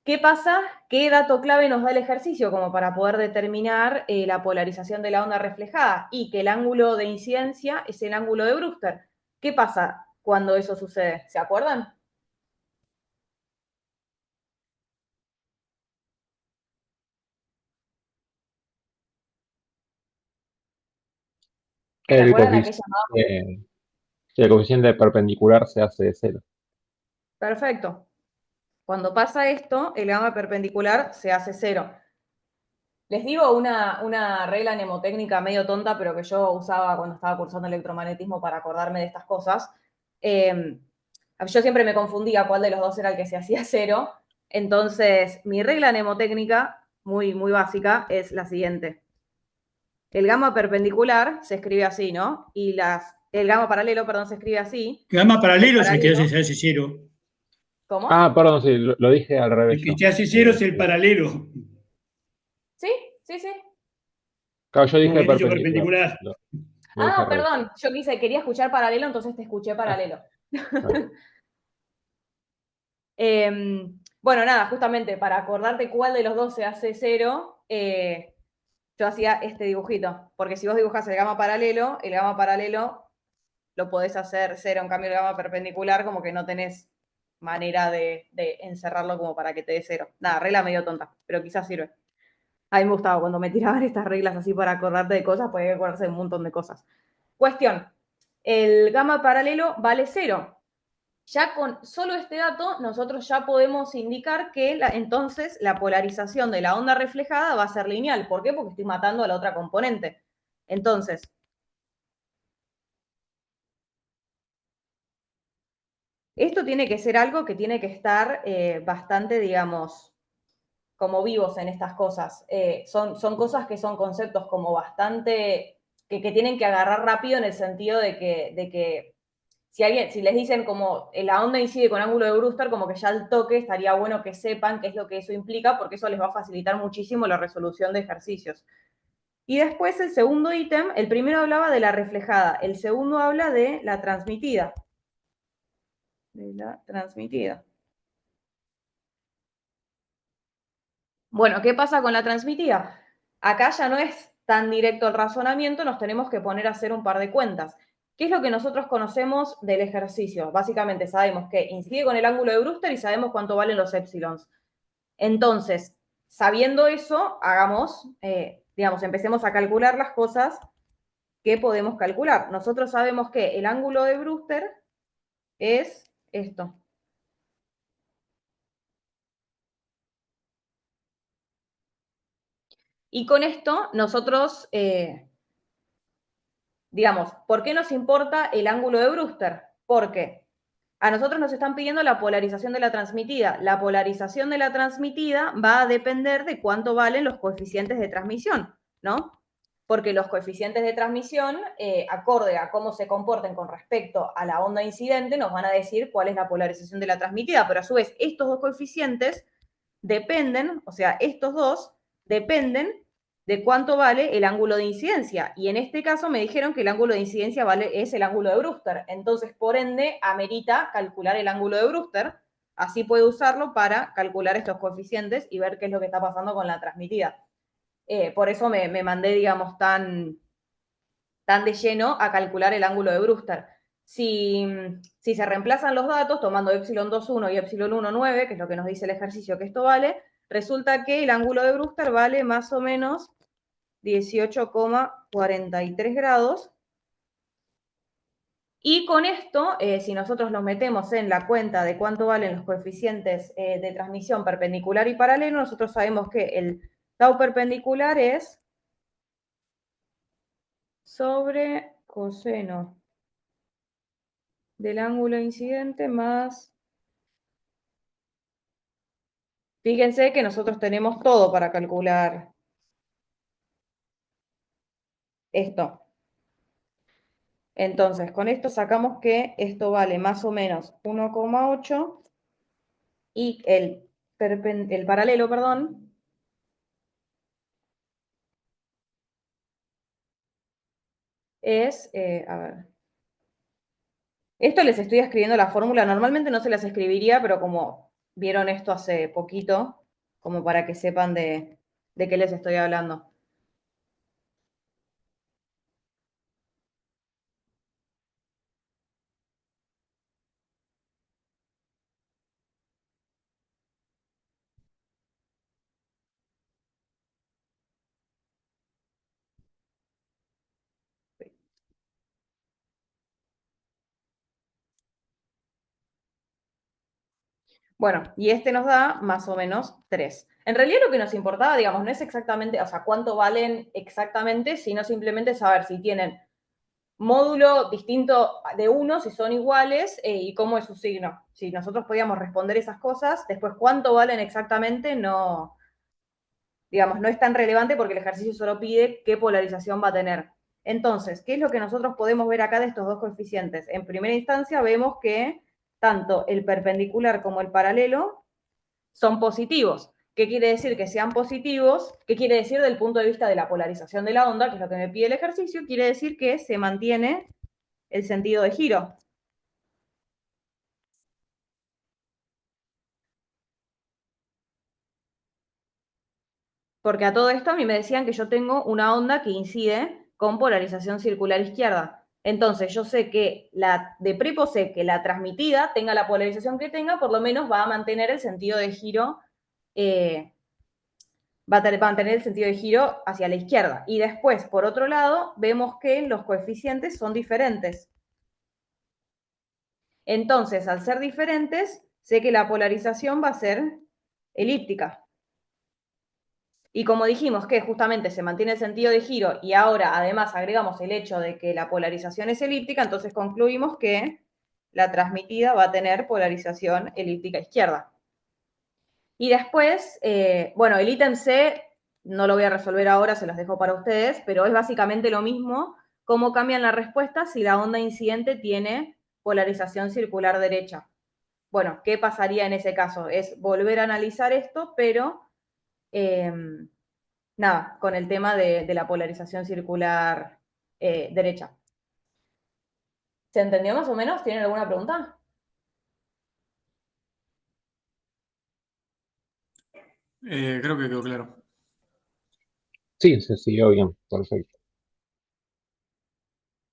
¿qué pasa? ¿Qué dato clave nos da el ejercicio como para poder determinar la polarización de la onda reflejada? Y que el ángulo de incidencia es el ángulo de Brewster. ¿Qué pasa cuando eso sucede? ¿Se acuerdan? ¿Se El acuerdan aquella coeficiente, Si el coeficiente perpendicular se hace de cero. Perfecto. Cuando pasa esto, el gamma perpendicular se hace cero. Les digo una regla mnemotécnica medio tonta, pero que yo usaba cuando estaba cursando electromagnetismo para acordarme de estas cosas. Yo siempre me confundía cuál de los dos era el que se hacía cero. Entonces, mi regla mnemotécnica, muy, muy básica, es la siguiente. El gamma perpendicular se escribe así, ¿no? Y el gamma paralelo, perdón, se escribe así. Gamma paralelo es el que Paralelo. se hace cero. ¿Cómo? Ah, perdón, sí, lo dije al El revés que yo. se hace cero es el paralelo. Sí, sí, sí. Claro, yo Como dije habían dicho perpendicular. perpendicular. Lo dije Ah, al revés. perdón, quería escuchar paralelo, entonces te escuché paralelo. Bueno, nada, justamente para acordarte cuál de los dos se hace cero, yo hacía este dibujito, porque si vos dibujás el gamma paralelo lo podés hacer cero, en cambio el gamma perpendicular como que no tenés manera de encerrarlo como para que te dé cero. Nada, regla medio tonta, pero quizás sirve. A mí me gustaba cuando me tiraban estas reglas así para acordarte de cosas, porque hay que acordarse de un montón de cosas. Cuestión, el gamma paralelo vale cero. Ya con solo este dato, nosotros ya podemos indicar que entonces la polarización de la onda reflejada va a ser lineal. ¿Por qué? Porque estoy matando a la otra componente. Entonces, esto tiene que ser algo que tiene que estar bastante, digamos, como vivos en estas cosas. Son cosas que son conceptos como bastante, que tienen que agarrar rápido en el sentido de que si les dicen como la onda incide con ángulo de Brewster, como que ya al toque estaría bueno que sepan qué es lo que eso implica, porque eso les va a facilitar muchísimo la resolución de ejercicios. Y después el segundo ítem, el primero hablaba de la reflejada, el segundo habla de la transmitida. Bueno, ¿qué pasa con la transmitida? Acá ya no es tan directo el razonamiento, nos tenemos que poner a hacer un par de cuentas. ¿Qué es lo que nosotros conocemos del ejercicio? Básicamente sabemos que incide con el ángulo de Brewster y sabemos cuánto valen los épsilons. Entonces, sabiendo eso, digamos, empecemos a calcular las cosas que podemos calcular. Nosotros sabemos que el ángulo de Brewster es esto. Y con esto nosotros, digamos, ¿por qué nos importa el ángulo de Brewster? Porque a nosotros nos están pidiendo la polarización de la transmitida. La polarización de la transmitida va a depender de cuánto valen los coeficientes de transmisión, ¿no? Porque los coeficientes de transmisión, acorde a cómo se comporten con respecto a la onda incidente, nos van a decir cuál es la polarización de la transmitida. Pero a su vez, estos dos coeficientes dependen, o sea, estos dos dependen de cuánto vale el ángulo de incidencia. Y en este caso me dijeron que el ángulo de incidencia es el ángulo de Brewster. Entonces, por ende, amerita calcular el ángulo de Brewster. Así puede usarlo para calcular estos coeficientes y ver qué es lo que está pasando con la transmitida. Por eso me mandé, digamos, tan de lleno a calcular el ángulo de Brewster. Si se reemplazan los datos, tomando epsilon 2,1 y epsilon 1,9, que es lo que nos dice el ejercicio que esto vale, resulta que el ángulo de Brewster vale más o menos 18,43 grados. Y con esto, si nosotros nos metemos en la cuenta de cuánto valen los coeficientes de transmisión perpendicular y paralelo, nosotros sabemos que el tau perpendicular es sobre coseno del ángulo incidente más... Fíjense que nosotros tenemos todo para calcular esto. Entonces, con esto sacamos que esto vale más o menos 1,8 y el paralelo, perdón, es, a ver, esto les estoy escribiendo la fórmula, normalmente no se las escribiría, pero como vieron esto hace poquito, como para que sepan de qué les estoy hablando. Bueno, y este nos da más o menos 3. En realidad lo que nos importaba, digamos, no es exactamente, o sea, cuánto valen exactamente, sino simplemente saber si tienen módulo distinto de uno, si son iguales, y cómo es su signo. Si nosotros podíamos responder esas cosas, después cuánto valen exactamente, no, digamos, no es tan relevante porque el ejercicio solo pide qué polarización va a tener. Entonces, ¿qué es lo que nosotros podemos ver acá de estos dos coeficientes? En primera instancia vemos que tanto el perpendicular como el paralelo son positivos. ¿Qué quiere decir que sean positivos? ¿Qué quiere decir del punto de vista de la polarización de la onda, que es lo que me pide el ejercicio? Quiere decir que se mantiene el sentido de giro. Porque a todo esto a mí me decían que yo tengo una onda que incide con polarización circular izquierda. Entonces yo sé que de prepo sé que la transmitida, tenga la polarización que tenga, por lo menos va a mantener el sentido de giro, va a mantener el sentido de giro hacia la izquierda. Y después, por otro lado, vemos que los coeficientes son diferentes. Entonces, al ser diferentes, sé que la polarización va a ser elíptica. Y como dijimos que justamente se mantiene el sentido de giro y ahora además agregamos el hecho de que la polarización es elíptica, entonces concluimos que la transmitida va a tener polarización elíptica izquierda. Y después, bueno, el ítem C no lo voy a resolver ahora, se los dejo para ustedes, pero es básicamente lo mismo, cómo cambian la respuesta si la onda incidente tiene polarización circular derecha. Bueno, ¿qué pasaría en ese caso? Es volver a analizar esto, pero nada, con el tema de la polarización circular derecha. ¿Se entendió más o menos? ¿Tienen alguna pregunta? Creo que quedó claro. Sí, se siguió bien, perfecto.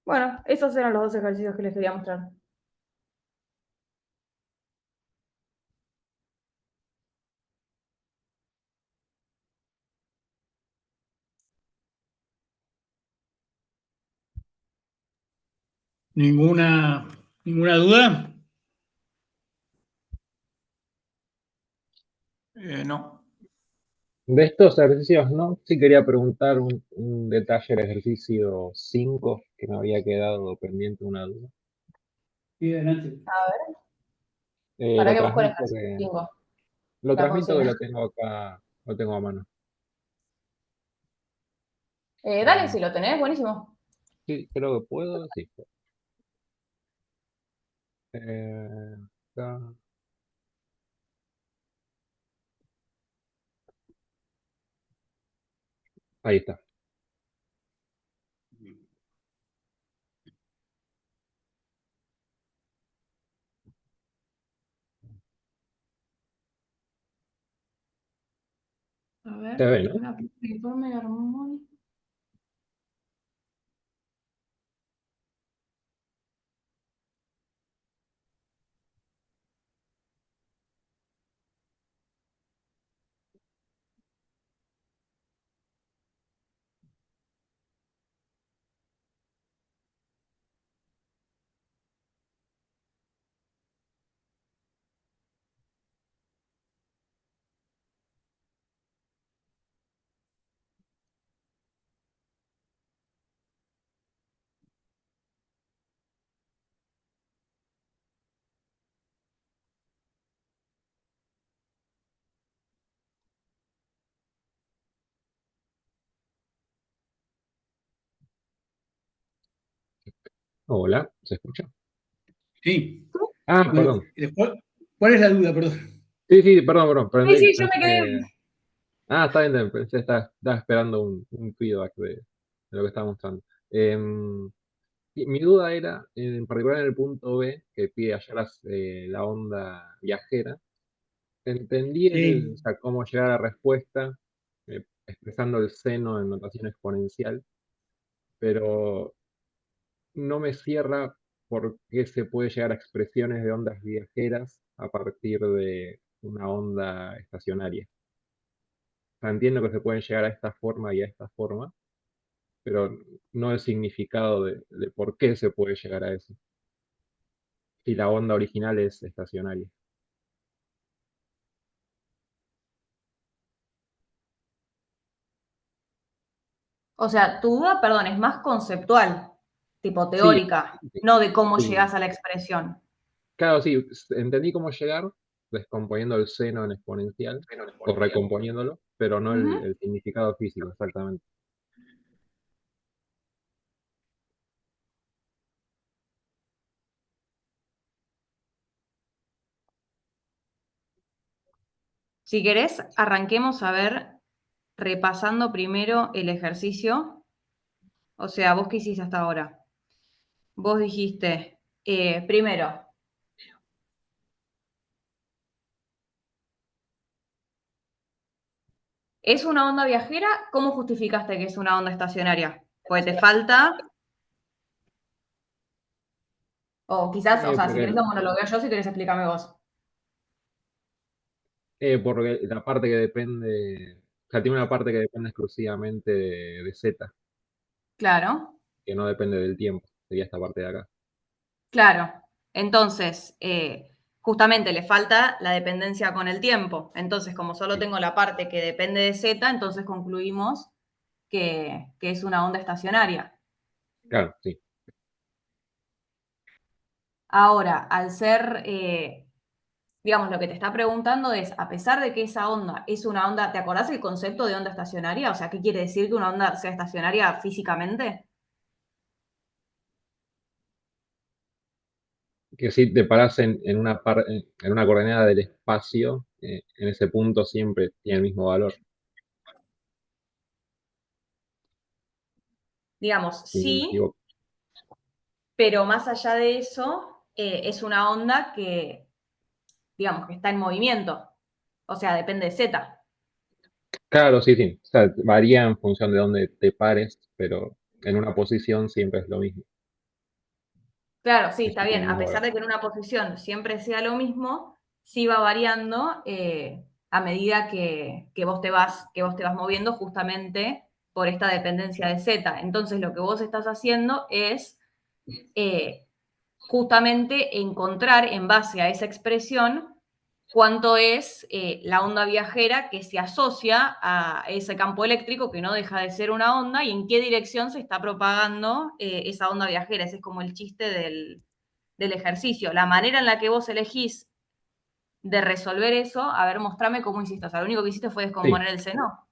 Bueno, esos eran los dos ejercicios que les quería mostrar. ¿Ninguna duda? No. De estos ejercicios, ¿no? Sí quería preguntar un detalle del ejercicio 5 que me había quedado pendiente una duda. Sí, adelante. A ver, Lo para que busco el transmito ejercicio 5, lo la transmito que consigna. lo tengo acá, lo tengo a mano. Dale, si lo tenés, buenísimo. Sí, creo que puedo, sí. Eh, acá. Ahí está. A ver, Se ve, ¿no? informe armónico. Hola, ¿se escucha? Sí. Ah, Bueno, perdón. ¿cuál es la duda? Perdón. Sí, sí, perdón. Sí, sí, yo me Pensé. quedé. Ah, está bien, pensé, estaba esperando un feedback de lo que estaba mostrando. Y mi duda era, en particular en el punto B, que pide hallar la onda viajera, entendí o Sí. sea, cómo llegar a la respuesta expresando el seno en notación exponencial, pero no me cierra por qué se puede llegar a expresiones de ondas viajeras a partir de una onda estacionaria. O sea, entiendo que se pueden llegar a esta forma y a esta forma, pero no el significado de por qué se puede llegar a eso, si la onda original es estacionaria. O sea, tu duda, perdón, es más conceptual, tipo Sí, teórica, no de cómo sí. llegas a la expresión. Claro, sí, entendí cómo llegar descomponiendo el seno en exponencial o recomponiéndolo, pero no Ujú. el significado físico, exactamente. Si querés, arranquemos a ver, repasando primero el ejercicio. O sea, ¿vos qué hiciste hasta ahora? Vos dijiste, primero, ¿es una onda viajera? ¿Cómo justificaste que es una onda estacionaria? Pues te falta, o quizás, o sea, si querés Porque, lo monologueo yo, si querés explícame vos. porque la parte que depende, o sea, tiene una parte que depende exclusivamente de Z, Claro, que no depende del tiempo, sería esta parte de acá. claro. Entonces, justamente le falta la dependencia con el tiempo. Entonces, como solo Sí, tengo la parte que depende de Z, entonces concluimos que es una onda estacionaria. claro, sí. Ahora, al ser, digamos, lo que te está preguntando es, a pesar de que esa onda es una onda, ¿te acordás el concepto de onda estacionaria? O sea, ¿qué quiere decir que una onda sea estacionaria físicamente? Que si te paras en en una coordenada del espacio, en ese punto siempre tiene el mismo valor. Digamos, Si no me sí, equivoco. pero más allá de eso, es una onda que, digamos, que está en movimiento. O sea, depende de Z. Claro, sí, sí. O sea, varía en función de dónde te pares, pero en una posición siempre es lo mismo. Claro, sí, está Eso tiene bien. el A mismo pesar valor. de que en una posición siempre sea lo mismo, sí va variando a medida que vos te vas moviendo justamente por esta dependencia de Z. Entonces, lo que vos estás haciendo es eh, justamente encontrar en base a esa expresión cuánto es la onda viajera que se asocia a ese campo eléctrico que no deja de ser una onda y en qué dirección se está propagando esa onda viajera. Ese es como el chiste del ejercicio. La manera en la que vos elegís de resolver eso, a ver, mostrame cómo hiciste. O sea, lo único que hiciste fue Sí, descomponer el seno.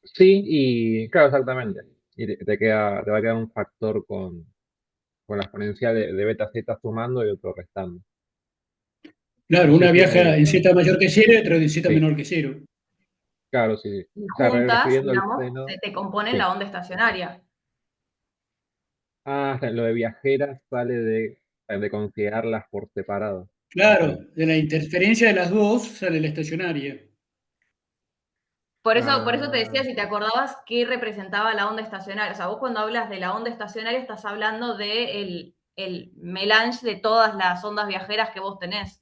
sí, y claro, exactamente. Y te va a quedar un factor con la exponencial de beta z sumando y otro restando. Claro, Eso una tiene viaja el. en Z mayor que cero y otra en Z Sí, menor que cero. claro, sí, sí. Y O sea, juntas, refiriendo el digamos, seno. se te componen Sí. la onda estacionaria. Ah, o sea, lo de viajeras sale de considerarlas por separado. Claro, Entonces, de la interferencia de las dos sale la estacionaria. Por eso te decía ah, si te acordabas qué representaba la onda estacionaria. O sea, vos cuando hablas de la onda estacionaria estás hablando de el melange de todas las ondas viajeras que vos tenés.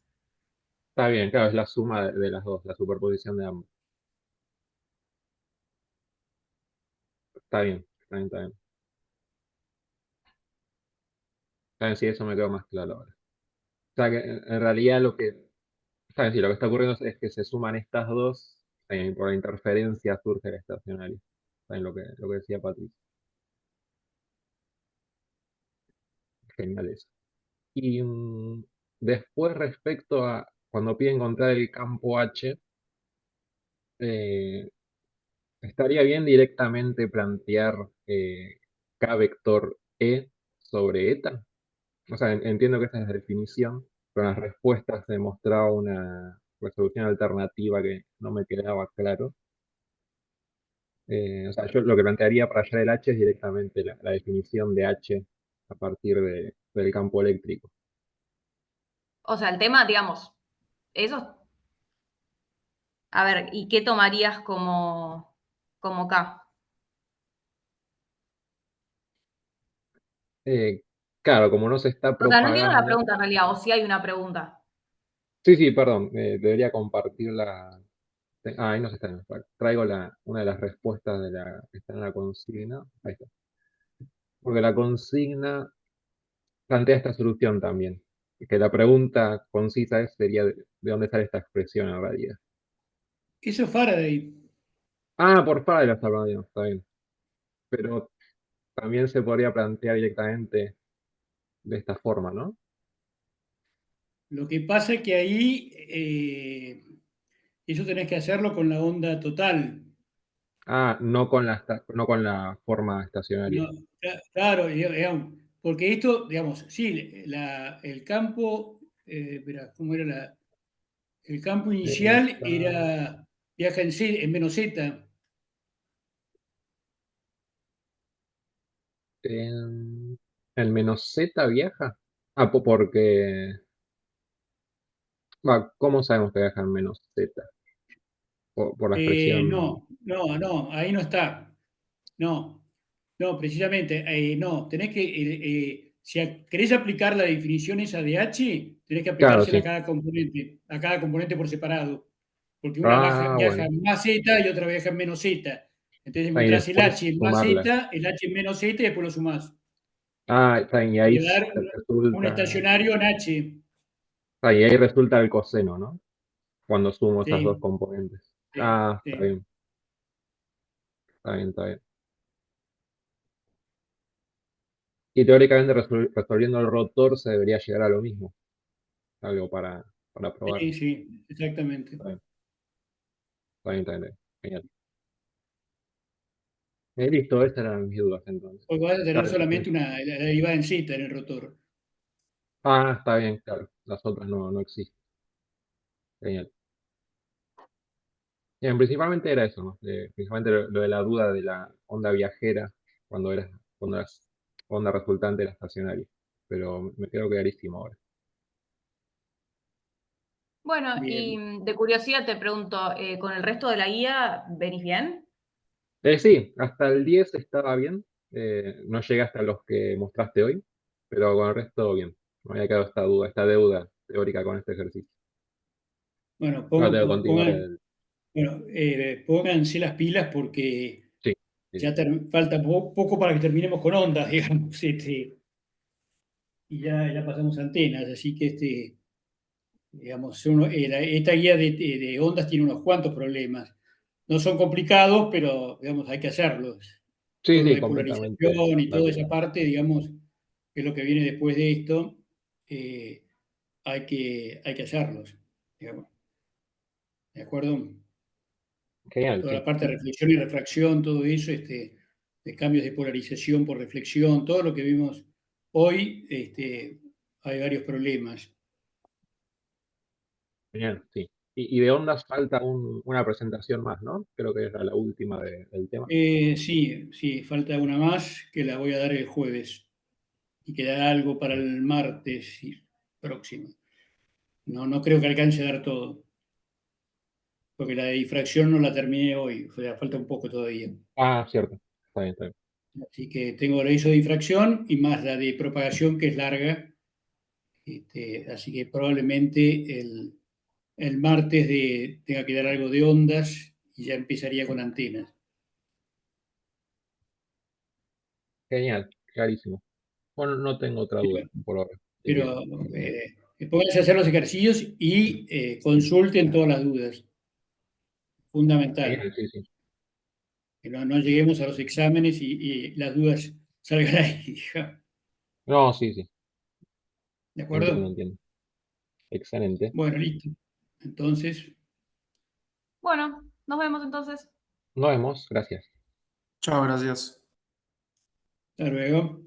está bien, claro, es la suma de las dos, la superposición de ambos. Está bien, está bien, está bien. Está bien, sí, eso me quedó más claro ahora. O sea, que en realidad está bien, sí, lo que está ocurriendo es que se suman estas dos, y por la interferencia surge el estacionario. Está bien lo que decía Patricia. Genial eso. Y después respecto a cuando pide encontrar el campo H, eh, estaría bien directamente plantear K vector E sobre eta. O sea, entiendo que esta es la definición, pero en las respuestas se mostraba una resolución alternativa que no me quedaba claro. O sea, yo lo que plantearía para hallar el H es directamente la definición de H a partir del campo eléctrico. O sea, el tema, digamos, eso, a ver, ¿y qué tomarías como K? Eh, claro, como no se está O sea, no entiendo la propagando. pregunta en realidad, o si hay una pregunta. Sí, sí, perdón, debería compartirla. Ahí no se está. Traigo una de las respuestas que está en la consigna. Ahí está. Porque la consigna plantea esta solución también. Que la pregunta concisa sería de dónde sale esta expresión en realidad. Eso es Faraday. Ah, por Faraday la está hablando, está bien. pero también se podría plantear directamente de esta forma, ¿no? Lo que pasa es que ahí eso tenés que hacerlo con la onda total. Ah, no con la forma estacionaria. No, claro, digamos, porque esto, digamos, sí, el campo, espera, ¿cómo era el campo inicial Está era viaja en menos z. en menos z viaja. Ah, porque... ¿Cómo sabemos que viaja en menos z? Por la expresión... Ahí no está. No, no, precisamente, no, tenés que, si querés aplicar la definición esa de H, tenés que Claro, aplicársela sí. a cada componente por separado, porque una Ah, viaja bueno. en más z y otra viaja en menos z. Entonces Ahí encontrás el H después en más sumarla. z, el H en menos z y después lo sumás. Ah, está bien, y Te ahí va a dar un resulta... estacionario en H. Y ahí resulta el coseno, ¿no? Cuando sumo esas dos Sí, componentes. sí, Ah, está sí. bien, está bien, está bien. Y teóricamente resolviendo el rotor se debería llegar a lo mismo. Algo para probar. Sí, sí, exactamente. Está bien, está bien, está bien. Genial. Listo, esas eran mis dudas entonces. Porque vas a tener Claro, solamente la derivada en z en el rotor. está bien, claro. Las otras no existen. Genial. Bien, principalmente era eso, ¿no? Principalmente lo de la duda de la onda viajera cuando cuando la onda resultante era estacionaria. Pero me quedó clarísimo ahora. Bueno, y Bien. de curiosidad te pregunto, ¿con el resto de la guía venís bien? Sí, hasta el 10 estaba bien. No llegué hasta los que mostraste hoy, pero con el resto bien. Me había quedado esta duda, esta deuda teórica con este ejercicio. Bueno, Ahora tengo que continuar el... bueno, pónganse las pilas porque Sí, sí, ya sí. falta poco para que terminemos con ondas, digamos, y ya pasamos antenas, así que digamos, esta guía de ondas tiene unos cuantos problemas. No son complicados, pero digamos, hay que hacerlos. Sí, Todo lo sí, de completamente polarización y de toda esa acuerdo. parte, digamos, que es lo que viene después de esto, eh, hay que hacerlos, digamos, ¿de acuerdo? Genial, Toda la sí. parte de reflexión y refracción, todo eso, de cambios de polarización por reflexión, todo lo que vimos hoy, hay varios problemas. Genial, sí. Y de ondas falta una presentación más, ¿no? Creo que era la última del tema. Sí, sí, falta una más que la voy a dar el jueves y quedará algo para el martes próximo. No creo que alcance a dar todo, porque la de difracción no la terminé hoy, o sea, falta un poco todavía. Ah, cierto. Está bien, está bien. Así que tengo la ISO de difracción y más la de propagación, que es larga. Así que probablemente el martes tenga que dar algo de ondas y ya empezaría con antenas. Genial, clarísimo. Bueno, no tengo otra duda por ahora. Así que, Pero pónganse a hacer los ejercicios y consulten todas las dudas. Fundamental. genial, sí, sí. Que no lleguemos a los exámenes y las dudas salgan ahí. No, sí, sí. ¿De Entiendo, acuerdo? entiendo. Excelente. Bueno, listo. Entonces, Bueno, nos vemos entonces. Nos vemos. Gracias. Chao, gracias. hasta luego.